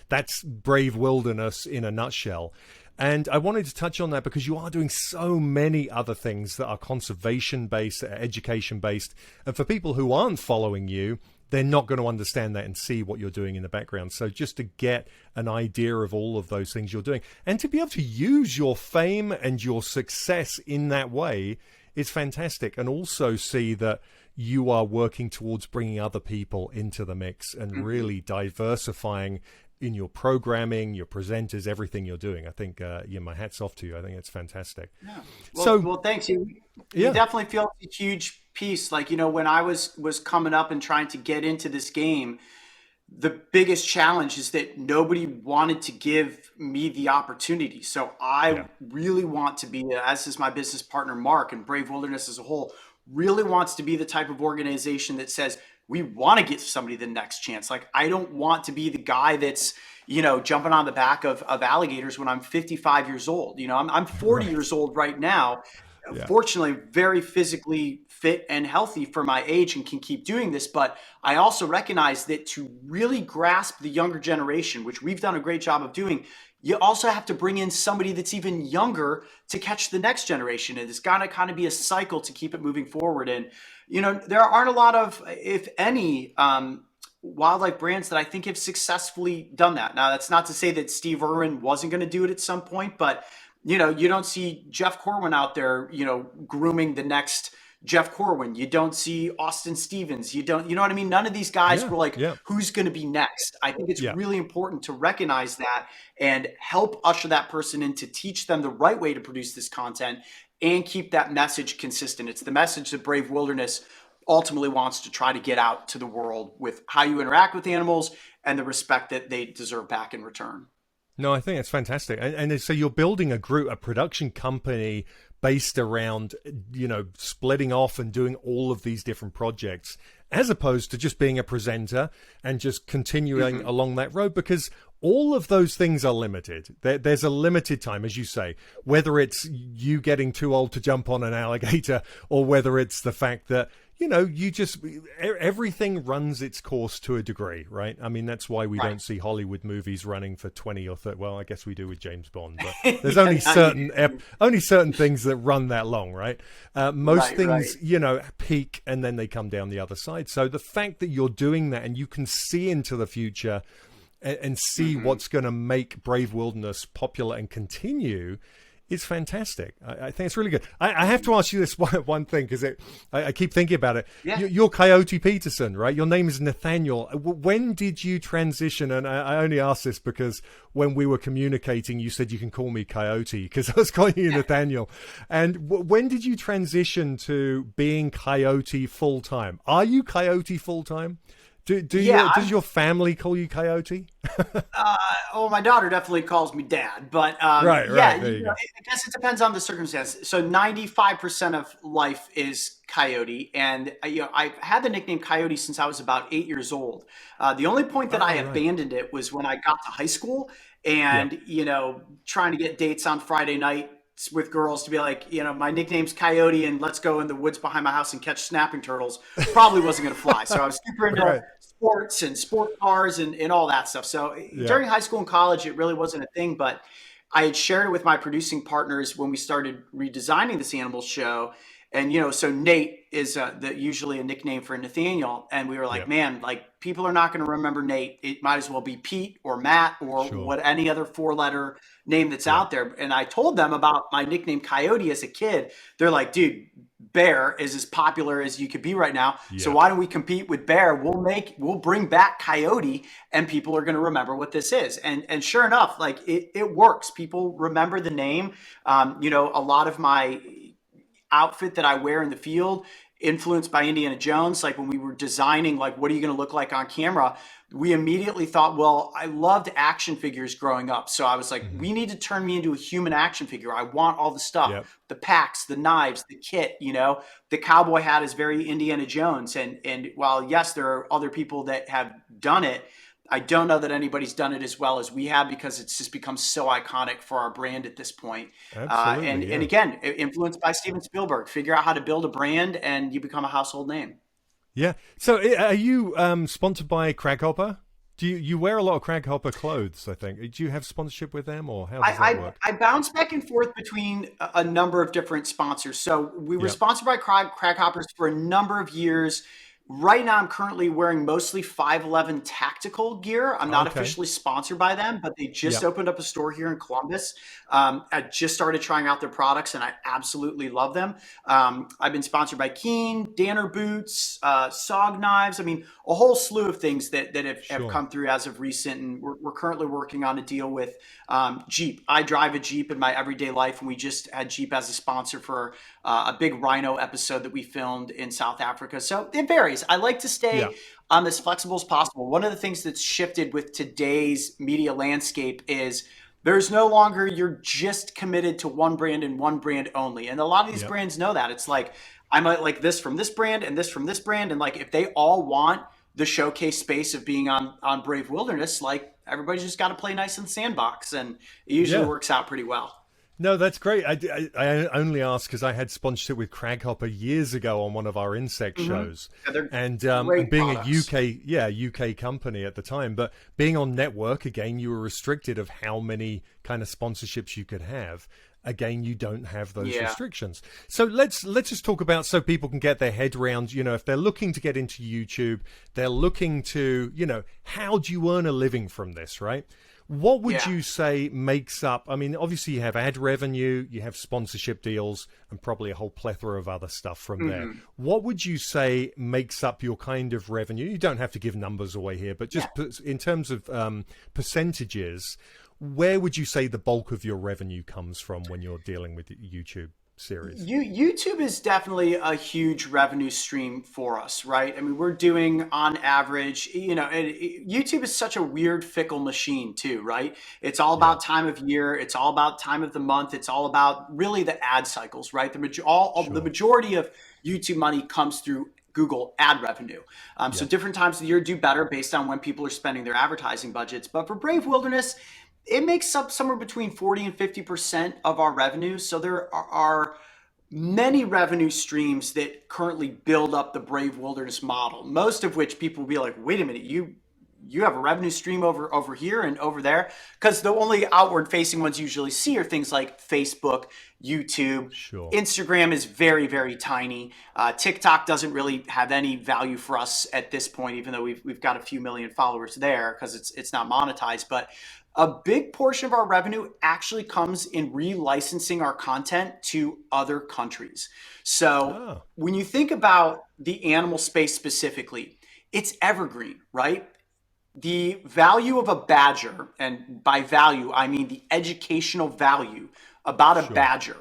that's Brave Wilderness in a nutshell. And I wanted to touch on that because you are doing so many other things that are conservation based, that are education based. And for people who aren't following you, they're not going to understand that and see what you're doing in the background. So just to get an idea of all of those things you're doing and to be able to use your fame and your success in that way is fantastic. And also see that you are working towards bringing other people into the mix and really diversifying in your programming, your presenters, everything you're doing. I think, my hat's off to you. I think it's fantastic. Yeah. So, Well, thanks. You yeah, definitely feel a huge piece. Like, when I was coming up and trying to get into this game, the biggest challenge is that nobody wanted to give me the opportunity. So I yeah, really want to be, as is my business partner, Mark, and Brave Wilderness as a whole, really wants to be the type of organization that says, we want to give somebody the next chance. Like, I don't want to be the guy that's, jumping on the back of alligators when I'm 55 years old. I'm 40 right. years old right now, Yeah, fortunately very physically fit and healthy for my age and can keep doing this. But I also recognize that to really grasp the younger generation, which we've done a great job of doing, you also have to bring in somebody that's even younger to catch the next generation. And it's got to kind of be a cycle to keep it moving forward. And, there aren't a lot of, if any, wildlife brands that I think have successfully done that. Now, that's not to say that Steve Irwin wasn't going to do it at some point, but you don't see Jeff Corwin out there, grooming the next Jeff Corwin. You don't see Austin Stevens. You know what I mean? None of these guys yeah, were like, yeah, who's going to be next? I think it's yeah. really important to recognize that and help usher that person in to teach them the right way to produce this content and keep that message consistent. It's the message that Brave Wilderness ultimately wants to try to get out to the world with how you interact with animals and the respect that they deserve back in return. No, I think it's fantastic. And so you're building a production company based around, splitting off and doing all of these different projects, as opposed to just being a presenter and just continuing Hmm. along that road, because all of those things are limited. There's a limited time, as you say, whether it's you getting too old to jump on an alligator, or whether it's the fact that you just everything runs its course to a degree, right? I mean, that's why we Right. don't see Hollywood movies running for 20 or 30. Well, I guess we do with James Bond, but there's Yeah, only now you do. only certain things that run that long, right? Most Right, things, right. peak and then they come down the other side. So the fact that you're doing that and you can see into the future and see Hmm. what's going to make Brave Wilderness popular and continue, it's fantastic. I think it's really good. I have to ask you this one thing, because I keep thinking about it. Yeah. You're Coyote Peterson, right? Your name is Nathaniel. When did you transition? And I only ask this because when we were communicating, you said you can call me Coyote because I was calling you Nathaniel. And when did you transition to being Coyote full time? Are you Coyote full time? Yeah. Does your family call you Coyote? Well, my daughter definitely calls me dad, but Right, yeah, right. There you go. I guess it depends on the circumstance. So 95% of life is Coyote, and I've had the nickname Coyote since I was about 8 years old. The only point that I Oh, right. abandoned it was when I got to high school, Yeah. and trying to get dates on Friday night with girls to be like, my nickname's Coyote, and let's go in the woods behind my house and catch snapping turtles. Probably wasn't going to fly. So I was super into Right. sports and sport cars and all that stuff. So Yeah. during high school and college, it really wasn't a thing, but I had shared it with my producing partners when we started redesigning this animal show. And, so Nate is usually a nickname for Nathaniel. And we were like, Yeah. man, like people are not going to remember Nate. It might as well be Pete or Matt or Sure. what any other 4 letter name that's Yeah. out there. And I told them about my nickname Coyote as a kid. They're like, dude, Bear is as popular as you could be right now. So Yeah. why don't we compete with Bear? We'll bring back Coyote, and people are going to remember what this is. And sure enough, like it works. People remember the name. A lot of my outfit that I wear in the field influenced by Indiana Jones. Like when we were designing, like, what are you going to look like on camera? We immediately thought, well, I loved action figures growing up. So I was like, Hmm. we need to turn me into a human action figure. I want all the stuff, Yep. the packs, the knives, the kit, the cowboy hat is very Indiana Jones. And while, yes, there are other people that have done it, I don't know that anybody's done it as well as we have because it's just become so iconic for our brand at this point. And Absolutely. and Yeah. again, influenced by Steven Spielberg. Figure out how to build a brand, and you become a household name. Yeah. So are you sponsored by Craghopper? Do you wear a lot of Craghopper clothes, I think? Do you have sponsorship with them, or how does that I, work? I, I bounce back and forth between a number of different sponsors. So we were Yeah. sponsored by Crack Hoppers for a number of years. Right now, I'm currently wearing mostly 511 tactical gear. I'm not Okay. officially sponsored by them, but they just Yeah. opened up a store here in Columbus. I just started trying out their products, and I absolutely love them. I've been sponsored by Keen, Danner Boots, Sog Knives. I mean, a whole slew of things that have Sure. come through as of recent. And we're currently working on a deal with Jeep. I drive a Jeep in my everyday life, and we just had Jeep as a sponsor for a big rhino episode that we filmed in South Africa. So it varies. I like to Yeah. stay as flexible as possible. One of the things that's shifted with today's media landscape is there's no longer you're just committed to one brand and one brand only. And a lot of these Yeah. brands know that. It's like I might like this from this brand and this from this brand. And like if they all want the showcase space of being on Brave Wilderness, like everybody's just got to play nice in the sandbox. And it usually Yeah. works out pretty well. No, that's great. I only asked because I had sponsorship with Craghopper years ago on one of our insect Hmm. shows, Yeah, they're and great being a products. UK company at the time, but being on network again, you were restricted of how many kind of sponsorships you could have. Again, you don't have those Yeah. restrictions. So let's just talk about so people can get their head around. If they're looking to get into YouTube, they're looking to how do you earn a living from this, right? What would Yeah. you say makes up? I mean, obviously you have ad revenue, you have sponsorship deals, and probably a whole plethora of other stuff from there. Mhm. What would you say makes up your kind of revenue? You don't have to give numbers away here, but just in terms of percentages, where would you say the bulk of your revenue comes from when you're dealing with YouTube series. YouTube is definitely a huge revenue stream for us, right? I mean, we're doing on average, YouTube is such a weird, fickle machine too, right? It's all Yeah, about time of year, it's all about time of the month, it's all about really the ad cycles, right? The sure. majority of YouTube money comes through Google ad revenue. So Yep. different times of the year do better based on when people are spending their advertising budgets. But for Brave Wilderness, it makes up somewhere between 40 and 50% of our revenue. So there are many revenue streams that currently build up the Brave Wilderness model, most of which people will be like, wait a minute, you have a revenue stream over here and over there, because the only outward facing ones you usually see are things like Facebook, YouTube. Sure. Instagram is very, very tiny. TikTok doesn't really have any value for us at this point, even though we've got a few million followers there because it's not monetized. But a big portion of our revenue actually comes in relicensing our content to other countries. So Oh, when you think about the animal space specifically, it's evergreen, right? The value of a badger, and by value, I mean the educational value about a sure. badger.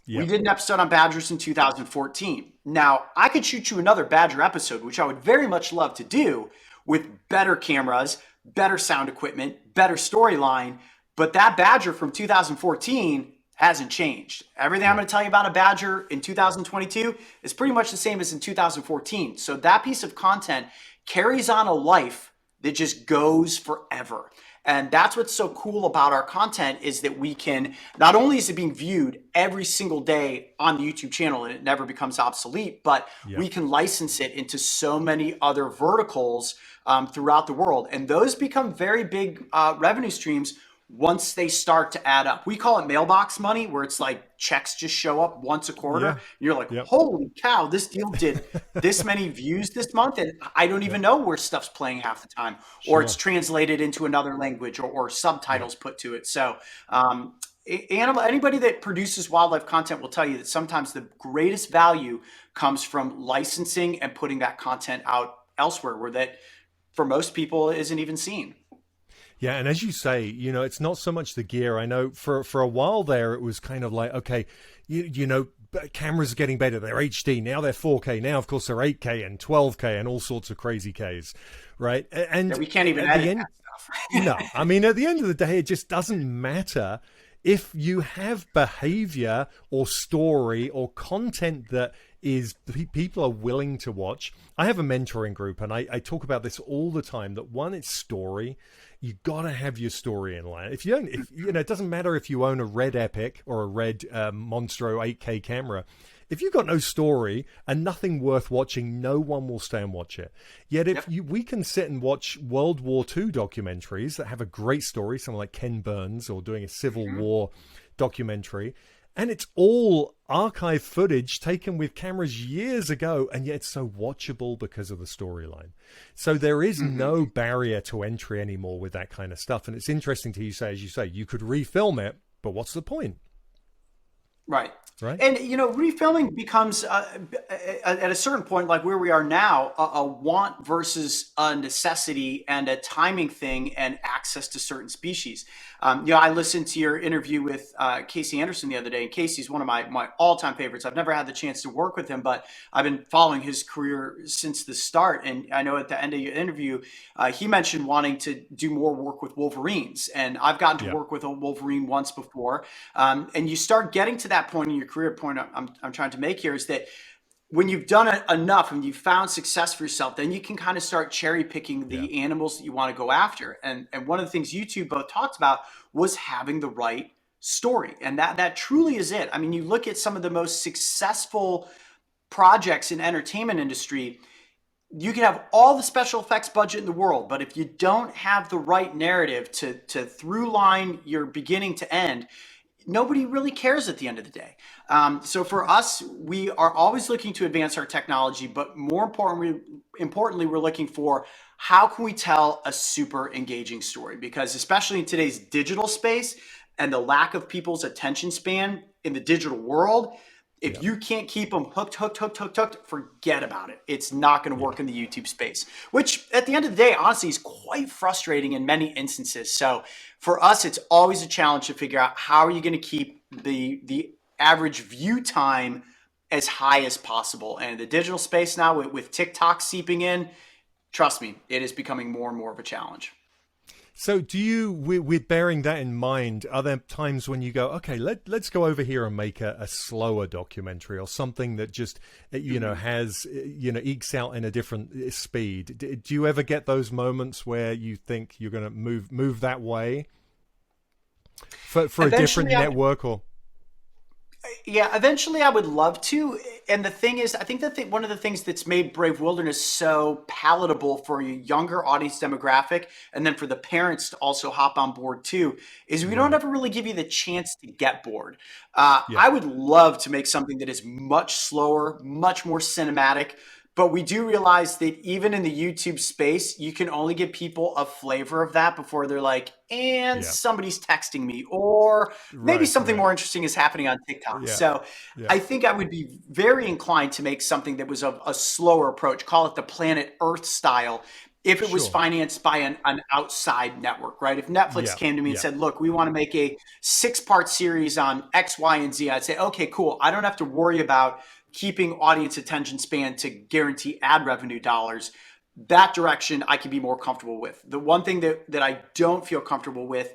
We Yep. did an episode on badgers in 2014. Now, I could shoot you another badger episode, which I would very much love to do with better cameras, better sound equipment, better storyline. But that badger from 2014 hasn't changed. Everything I'm Yep. going to tell you about a badger in 2022 is pretty much the same as in 2014. So that piece of content carries on a life that just goes forever. And that's what's so cool about our content is that we can, not only is it being viewed every single day on the YouTube channel and it never becomes obsolete, but we Yep. can license it into so many other verticals throughout the world. And those become very big revenue streams once they start to add up. We call it mailbox money, where it's like checks just show up once a quarter. And Yeah. you're like, Yep. holy cow, this deal did this many views this month. And I don't even Yep. know where stuff's playing half the time, or it's Sure. translated into another language, or Yep. subtitles put to it. So, anybody that produces wildlife content will tell you that sometimes the greatest value comes from licensing and putting that content out elsewhere, where that for most people isn't even seen. Yeah, and as you say, it's not so much the gear. I know for a while there, it was kind of like, okay, cameras are getting better. They're HD now. They're 4K now. Of course, they're 8K and 12K and all sorts of crazy Ks, right? Yeah, And we can't even at the edit end, that stuff. no, I mean, at the end of the day, it just doesn't matter if you have behavior or story or content that is people are willing to watch. I have a mentoring group, and I talk about this all the time. That one, it's story. You gotta have your story in line. If you don't, if it doesn't matter if you own a Red Epic or a Red Monstro 8K camera. If you've got no story and nothing worth watching, no one will stay and watch it. Yet if Yep. we can sit and watch World War II documentaries that have a great story, someone like Ken Burns, or doing a Civil War documentary, and it's all archive footage taken with cameras years ago, and yet it's so watchable because of the storyline. So there is no barrier to entry anymore with that kind of stuff. And it's interesting to you say, as you say, you could refilm it, but what's the point, Right. right? And refilming becomes at a certain point, like where we are now, a want versus a necessity and a timing thing and access to certain species. I listened to your interview with Casey Anderson the other day, and Casey's one of my all-time favorites. I've never had the chance to work with him, but I've been following his career since the start. And I know at the end of your interview, he mentioned wanting to do more work with wolverines, and I've gotten to Yeah. work with a wolverine once before. And you start getting to that point in your career. Point I'm trying to make here is that when you've done it enough and you've found success for yourself, then you can kind of start cherry picking Yeah. the animals that you want to go after. And one of the things you two both talked about was having the right story, and that truly is it. I mean, you look at some of the most successful projects in entertainment industry. You can have all the special effects budget in the world, but if you don't have the right narrative to through line your beginning to end, nobody really cares at the end of the day. So for us, we are always looking to advance our technology, but more importantly, we're looking for how can we tell a super engaging story? Because especially in today's digital space and the lack of people's attention span in the digital world, if Yeah. you can't keep them hooked, forget about it. It's not going to Yeah. work in the YouTube space, which at the end of the day, honestly, is quite frustrating in many instances. So for us, it's always a challenge to figure out how are you going to keep the average view time as high as possible. And the digital space now with TikTok seeping in, trust me, it is becoming more and more of a challenge. So, do you, with bearing that in mind, are there times when you go, okay, let's go over here and make a slower documentary or something that just, has, ekes out in a different speed? Do you ever get those moments where you think you're going to move that way for a different Eventually, network or? yeah, eventually I would love to. And the thing is, I think that one of the things that's made Brave Wilderness so palatable for a younger audience demographic, and then for the parents to also hop on board too, is we don't Right. ever really give you the chance to get bored. Yeah. I would love to make something that is much slower, much more cinematic. But we do realize that even in the YouTube space, you can only give people a flavor of that before they're like, and Yeah. somebody's texting me, or maybe Right. something Right. more interesting is happening on TikTok. Yeah. So Yeah. I think I would be very inclined to make something that was a slower approach, call it the Planet Earth style, if it was Sure. financed by an outside network, right? If Netflix Yeah. came to me and Yeah. said, look, we want to make a 6-part series on X, Y, and Z, I'd say, okay, cool. I don't have to worry about keeping audience attention span to guarantee ad revenue dollars. That direction I can be more comfortable with. The one thing that I don't feel comfortable with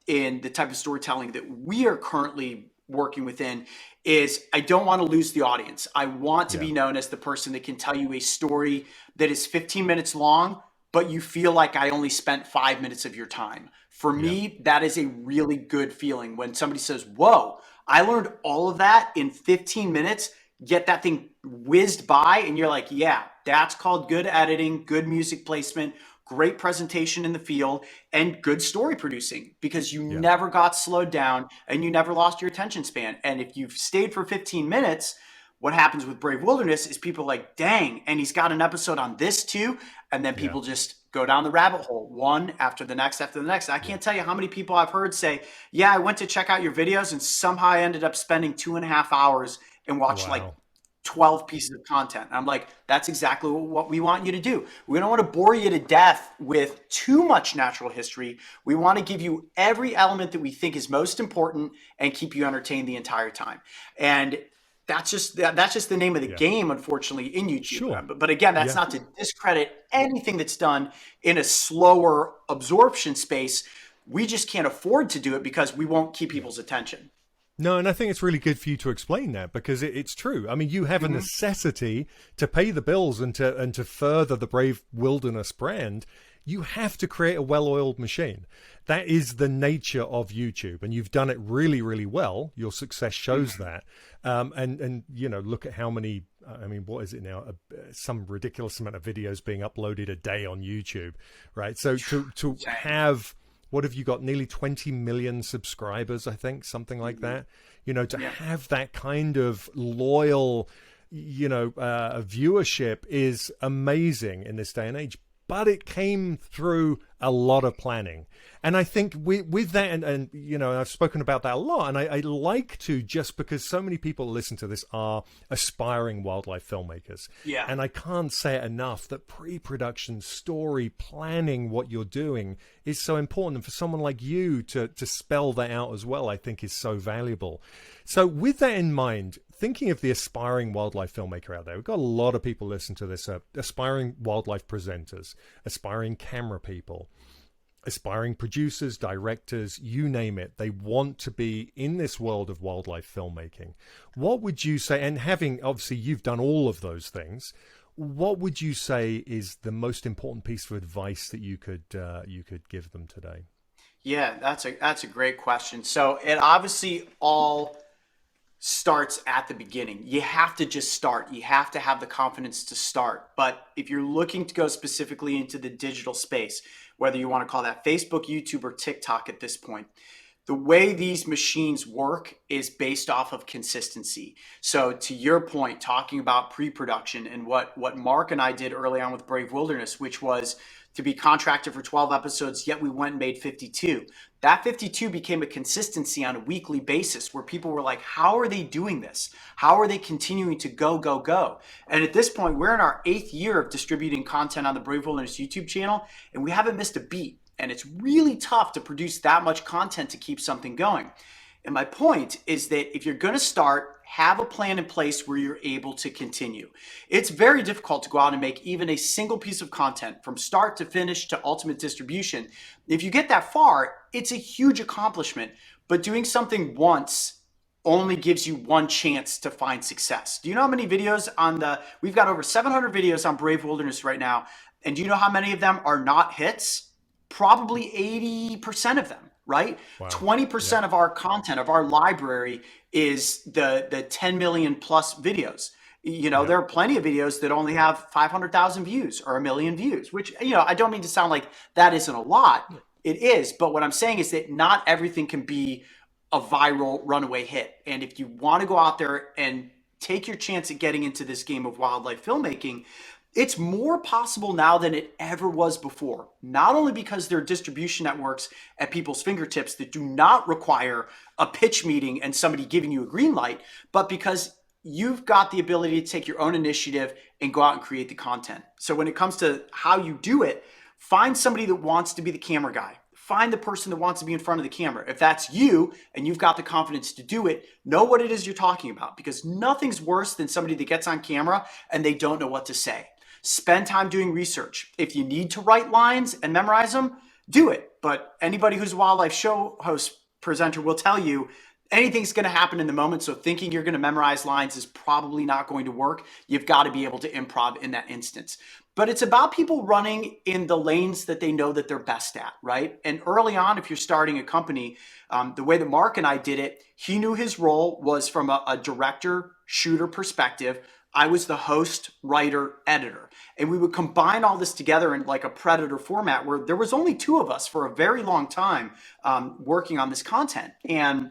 in the type of storytelling that we are currently working within is I don't want to lose the audience. I want to Yeah. be known as the person that can tell you a story that is 15 minutes long, but you feel like I only spent 5 minutes of your time. For Yeah. me, that is a really good feeling when somebody says, whoa, I learned all of that in 15 minutes, get that thing whizzed by, and you're like, yeah, that's called good editing, good music placement, great presentation in the field, and good story producing because you Yeah. never got slowed down and you never lost your attention span. And if you've stayed for 15 minutes, what happens with Brave Wilderness is people are like, dang, and he's got an episode on this too. And then Yeah. people just go down the rabbit hole, one after the next after the next. I Yeah. can't tell you how many people I've heard say, yeah, I went to check out your videos and somehow I ended up spending 2.5 hours and watched like Wow. 12 pieces of content. And I'm like, that's exactly what we want you to do. We don't want to bore you to death with too much natural history. We want to give you every element that we think is most important and keep you entertained the entire time. And that's just the name of the Yeah. game, unfortunately, in YouTube. Sure. But again, that's Yeah. not to discredit anything that's done in a slower absorption space. We just can't afford to do it because we won't keep Yeah. people's attention. No, and I think it's really good for you to explain that because it's true. I mean, you have a Mm-hmm. necessity to pay the bills and to further the Brave Wilderness brand. You have to create a well-oiled machine. That is the nature of YouTube, and you've done it really, really well. Your success shows that. And look at how many. I mean, what is it now? Some ridiculous amount of videos being uploaded a day on YouTube, right? So to have, what have you got? Nearly 20 million subscribers, I think, something like that. To have that kind of loyal, viewership is amazing in this day and age. But it came through a lot of planning. And I think with that, and I've spoken about that a lot, and I like to, just because so many people listen to this are aspiring wildlife filmmakers. Yeah. And I can't say it enough that pre-production, story, planning what you're doing is so important. And for someone like you to spell that out as well, I think is so valuable. So with that in mind, thinking of the aspiring wildlife filmmaker out there, we've got a lot of people listen to this, aspiring wildlife presenters, aspiring camera people, aspiring producers, directors, you name it. They want to be in this world of wildlife filmmaking. What would you say, and having, obviously you've done all of those things, what would you say is the most important piece of advice that you could give them today? Yeah, that's a great question. So it obviously all starts at the beginning. You have to just start. You have to have the confidence to start. But if you're looking to go specifically into the digital space, whether you want to call that Facebook, YouTube, or TikTok at this point, the way these machines work is based off of consistency. So to your point, talking about pre-production and what Mark and I did early on with Brave Wilderness, which was to be contracted for 12 episodes, yet we went and made 52. That 52 became a consistency on a weekly basis where people were like, how are they doing this? How are they continuing to go, go, go? And at this point, we're in our 8th year of distributing content on the Brave Wilderness YouTube channel, and we haven't missed a beat. And it's really tough to produce that much content to keep something going. And my point is that if you're going to start, have a plan in place where you're able to continue. It's very difficult to go out and make even a single piece of content from start to finish to ultimate distribution. If you get that far, it's a huge accomplishment. But doing something once only gives you one chance to find success. Do you know how many videos we've got over 700 videos on Brave Wilderness right now. And do you know how many of them are not hits? Probably 80% of them, right? Wow. 20% of our content, of our library is the 10 million plus videos. Yeah. There are plenty of videos that only have 500,000 views or a million views, which, I don't mean to sound like that isn't a lot. It is. But what I'm saying is that not everything can be a viral runaway hit. And if you want to go out there and take your chance at getting into this game of wildlife filmmaking, it's more possible now than it ever was before. Not only because there are distribution networks at people's fingertips that do not require a pitch meeting and somebody giving you a green light, but because you've got the ability to take your own initiative and go out and create the content. So when it comes to how you do it, find somebody that wants to be the camera guy. Find the person that wants to be in front of the camera. If that's you and you've got the confidence to do it, know what it is you're talking about, because nothing's worse than somebody that gets on camera and they don't know what to say. Spend time doing research. If you need to write lines and memorize them, do it. But anybody who's a wildlife show host presenter will tell you anything's going to happen in the moment. So thinking you're going to memorize lines is probably not going to work. You've got to be able to improv in that instance. But it's about people running in the lanes that they know that they're best at, right? And early on, if you're starting a company, the way that Mark and I did it, he knew his role was from a director, shooter perspective. I was the host, writer, editor. And we would combine all this together in like a Predator format where there was only two of us for a very long time working on this content. And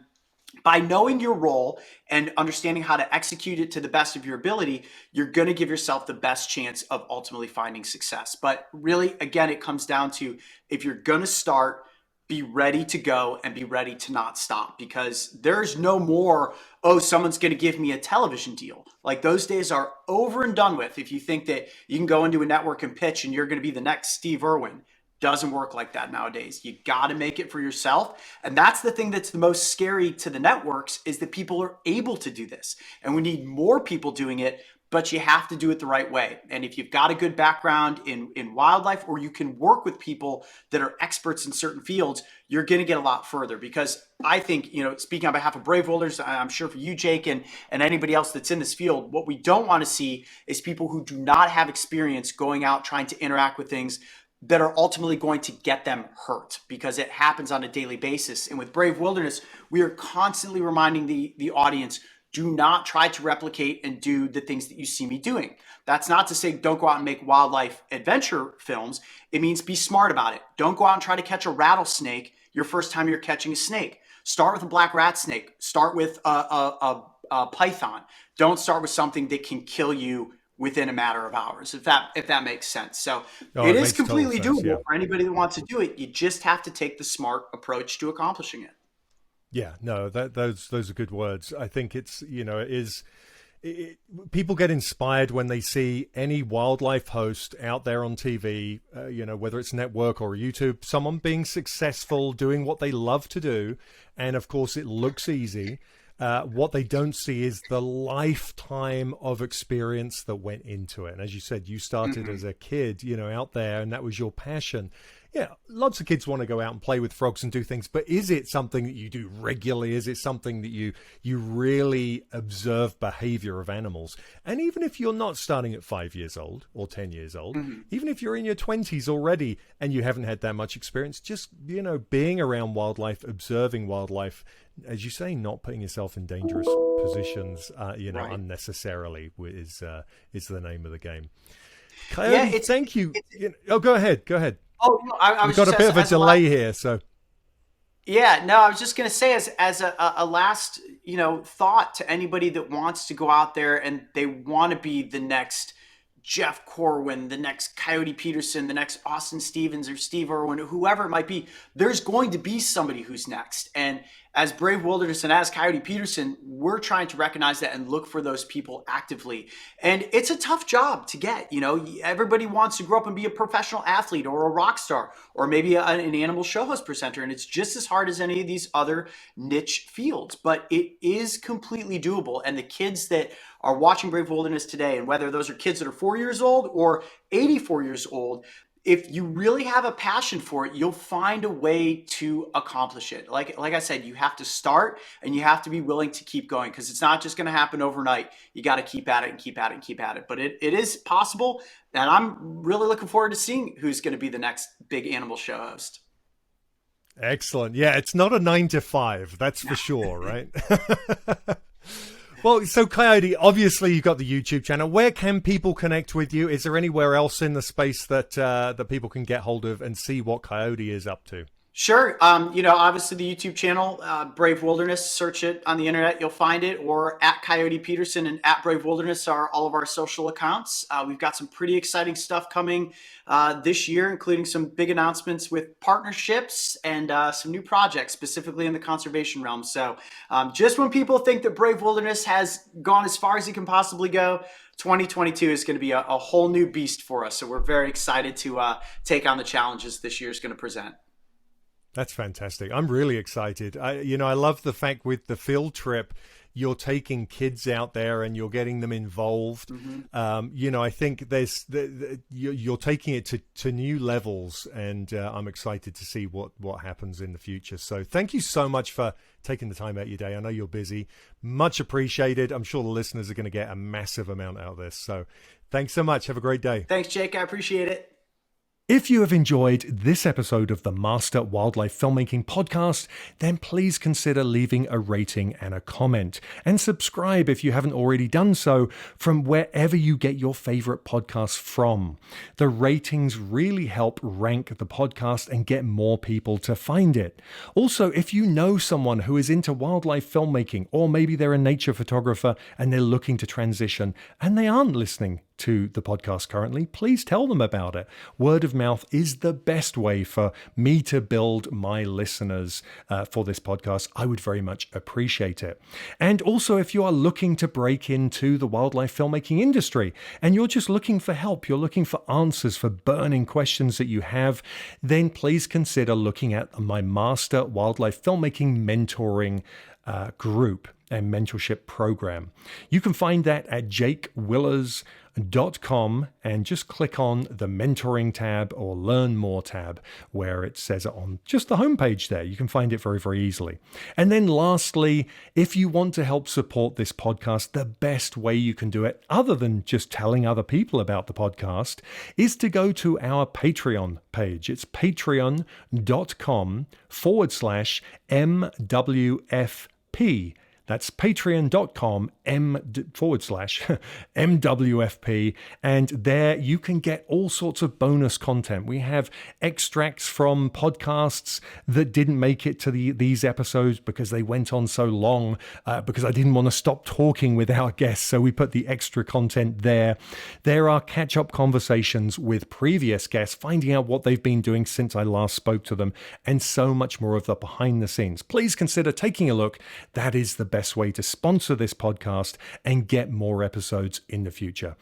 by knowing your role and understanding how to execute it to the best of your ability, you're going to give yourself the best chance of ultimately finding success. But really, again, it comes down to, if you're going to start, be ready to go and be ready to not stop, because there's no more, oh, someone's going to give me a television deal. Like, those days are over and done with. If you think that you can go into a network and pitch and you're going to be the next Steve Irwin, doesn't work like that nowadays. You got to make it for yourself. And that's the thing that's the most scary to the networks, is that people are able to do this. And we need more people doing it, but you have to do it the right way. And if you've got a good background in wildlife, or you can work with people that are experts in certain fields, you're going to get a lot further. Because I think, speaking on behalf of Brave Wilderness, I'm sure for you, Jake, and anybody else that's in this field, what we don't want to see is people who do not have experience going out trying to interact with things that are ultimately going to get them hurt, because it happens on a daily basis. And with Brave Wilderness, we are constantly reminding the audience, do not try to replicate and do the things that you see me doing. That's not to say don't go out and make wildlife adventure films. It means be smart about it. Don't go out and try to catch a rattlesnake your first time you're catching a snake. Start with a black rat snake. Start with a python. Don't start with something that can kill you within a matter of hours, if that makes sense. So it is completely doable for anybody that wants to do it. You just have to take the smart approach to accomplishing it. Yeah, no, those are good words. I think it's, people get inspired when they see any wildlife host out there on TV, whether it's network or YouTube, someone being successful, doing what they love to do. And of course, it looks easy. What they don't see is the lifetime of experience that went into it. And as you said, you started as a kid, out there, and that was your passion. Yeah, lots of kids want to go out and play with frogs and do things, but is it something that you do regularly? Is it something that you really observe behavior of animals? And even if you're not starting at 5 years old or 10 years old, even if you're in your 20s already and you haven't had that much experience, just, being around wildlife, observing wildlife, as you say, not putting yourself in dangerous positions, right, unnecessarily is the name of the game. Coyote, thank you. Go ahead. Oh, no, I was We've got a bit of a delay here, so. Yeah, no, I was just going to say, as a last, thought to anybody that wants to go out there and they want to be the next Jeff Corwin, the next Coyote Peterson, the next Austin Stevens or Steve Irwin, whoever it might be, there's going to be somebody who's next. And as Brave Wilderness and as Coyote Peterson, we're trying to recognize that and look for those people actively. And it's a tough job to get. Everybody wants to grow up and be a professional athlete or a rock star or maybe an animal show host presenter. And it's just as hard as any of these other niche fields, but it is completely doable. And the kids that are watching Brave Wilderness today, and whether those are kids that are 4 years old or 84 years old, if you really have a passion for it, you'll find a way to accomplish it. Like I said, you have to start and you have to be willing to keep going, because it's not just going to happen overnight. You got to keep at it and keep at it and keep at it. But it is possible. And I'm really looking forward to seeing who's going to be the next big animal show host. Excellent. Yeah, it's not a 9 to 5, that's for sure, right? Well, so Coyote, obviously you've got the YouTube channel. Where can people connect with you? Is there anywhere else in the space that that people can get hold of and see what Coyote is up to? Sure. Obviously the YouTube channel, Brave Wilderness, search it on the internet, you'll find it, or at Coyote Peterson and at Brave Wilderness are all of our social accounts. We've got some pretty exciting stuff coming this year, including some big announcements with partnerships and some new projects, specifically in the conservation realm. So just when people think that Brave Wilderness has gone as far as it can possibly go, 2022 is going to be a whole new beast for us. So we're very excited to take on the challenges this year is going to present. That's fantastic. I'm really excited. I love the fact with the field trip, you're taking kids out there and you're getting them involved. Mm-hmm. I think you're taking it to new levels, and I'm excited to see what happens in the future. So thank you so much for taking the time out of your day. I know you're busy. Much appreciated. I'm sure the listeners are going to get a massive amount out of this. So thanks so much. Have a great day. Thanks, Jake. I appreciate it. If you have enjoyed this episode of the Master Wildlife Filmmaking Podcast, then please consider leaving a rating and a comment, and subscribe if you haven't already done so from wherever you get your favorite podcasts from. The ratings really help rank the podcast and get more people to find it. Also, if you know someone who is into wildlife filmmaking, or maybe they're a nature photographer and they're looking to transition and they aren't listening to the podcast currently, please tell them about it. Word of mouth is the best way for me to build my listeners for this podcast. I would very much appreciate it. And also, if you are looking to break into the wildlife filmmaking industry and you're just looking for help, you're looking for answers for burning questions that you have, then please consider looking at my Master Wildlife Filmmaking Mentoring group and mentorship program. You can find that at jakewillers.com and just click on the mentoring tab or learn more tab where it says it on just the homepage there. You can find it very, very easily. And then lastly, if you want to help support this podcast, the best way you can do it, other than just telling other people about the podcast, is to go to our Patreon page. It's patreon.com/MWFP. That's patreon.com/MWFP. And there you can get all sorts of bonus content. We have extracts from podcasts that didn't make it to these episodes because they went on so long, because I didn't want to stop talking with our guests. So we put the extra content there. There are catch-up conversations with previous guests, finding out what they've been doing since I last spoke to them, and so much more of the behind the scenes. Please consider taking a look. That is the best way to sponsor this podcast and get more episodes in the future.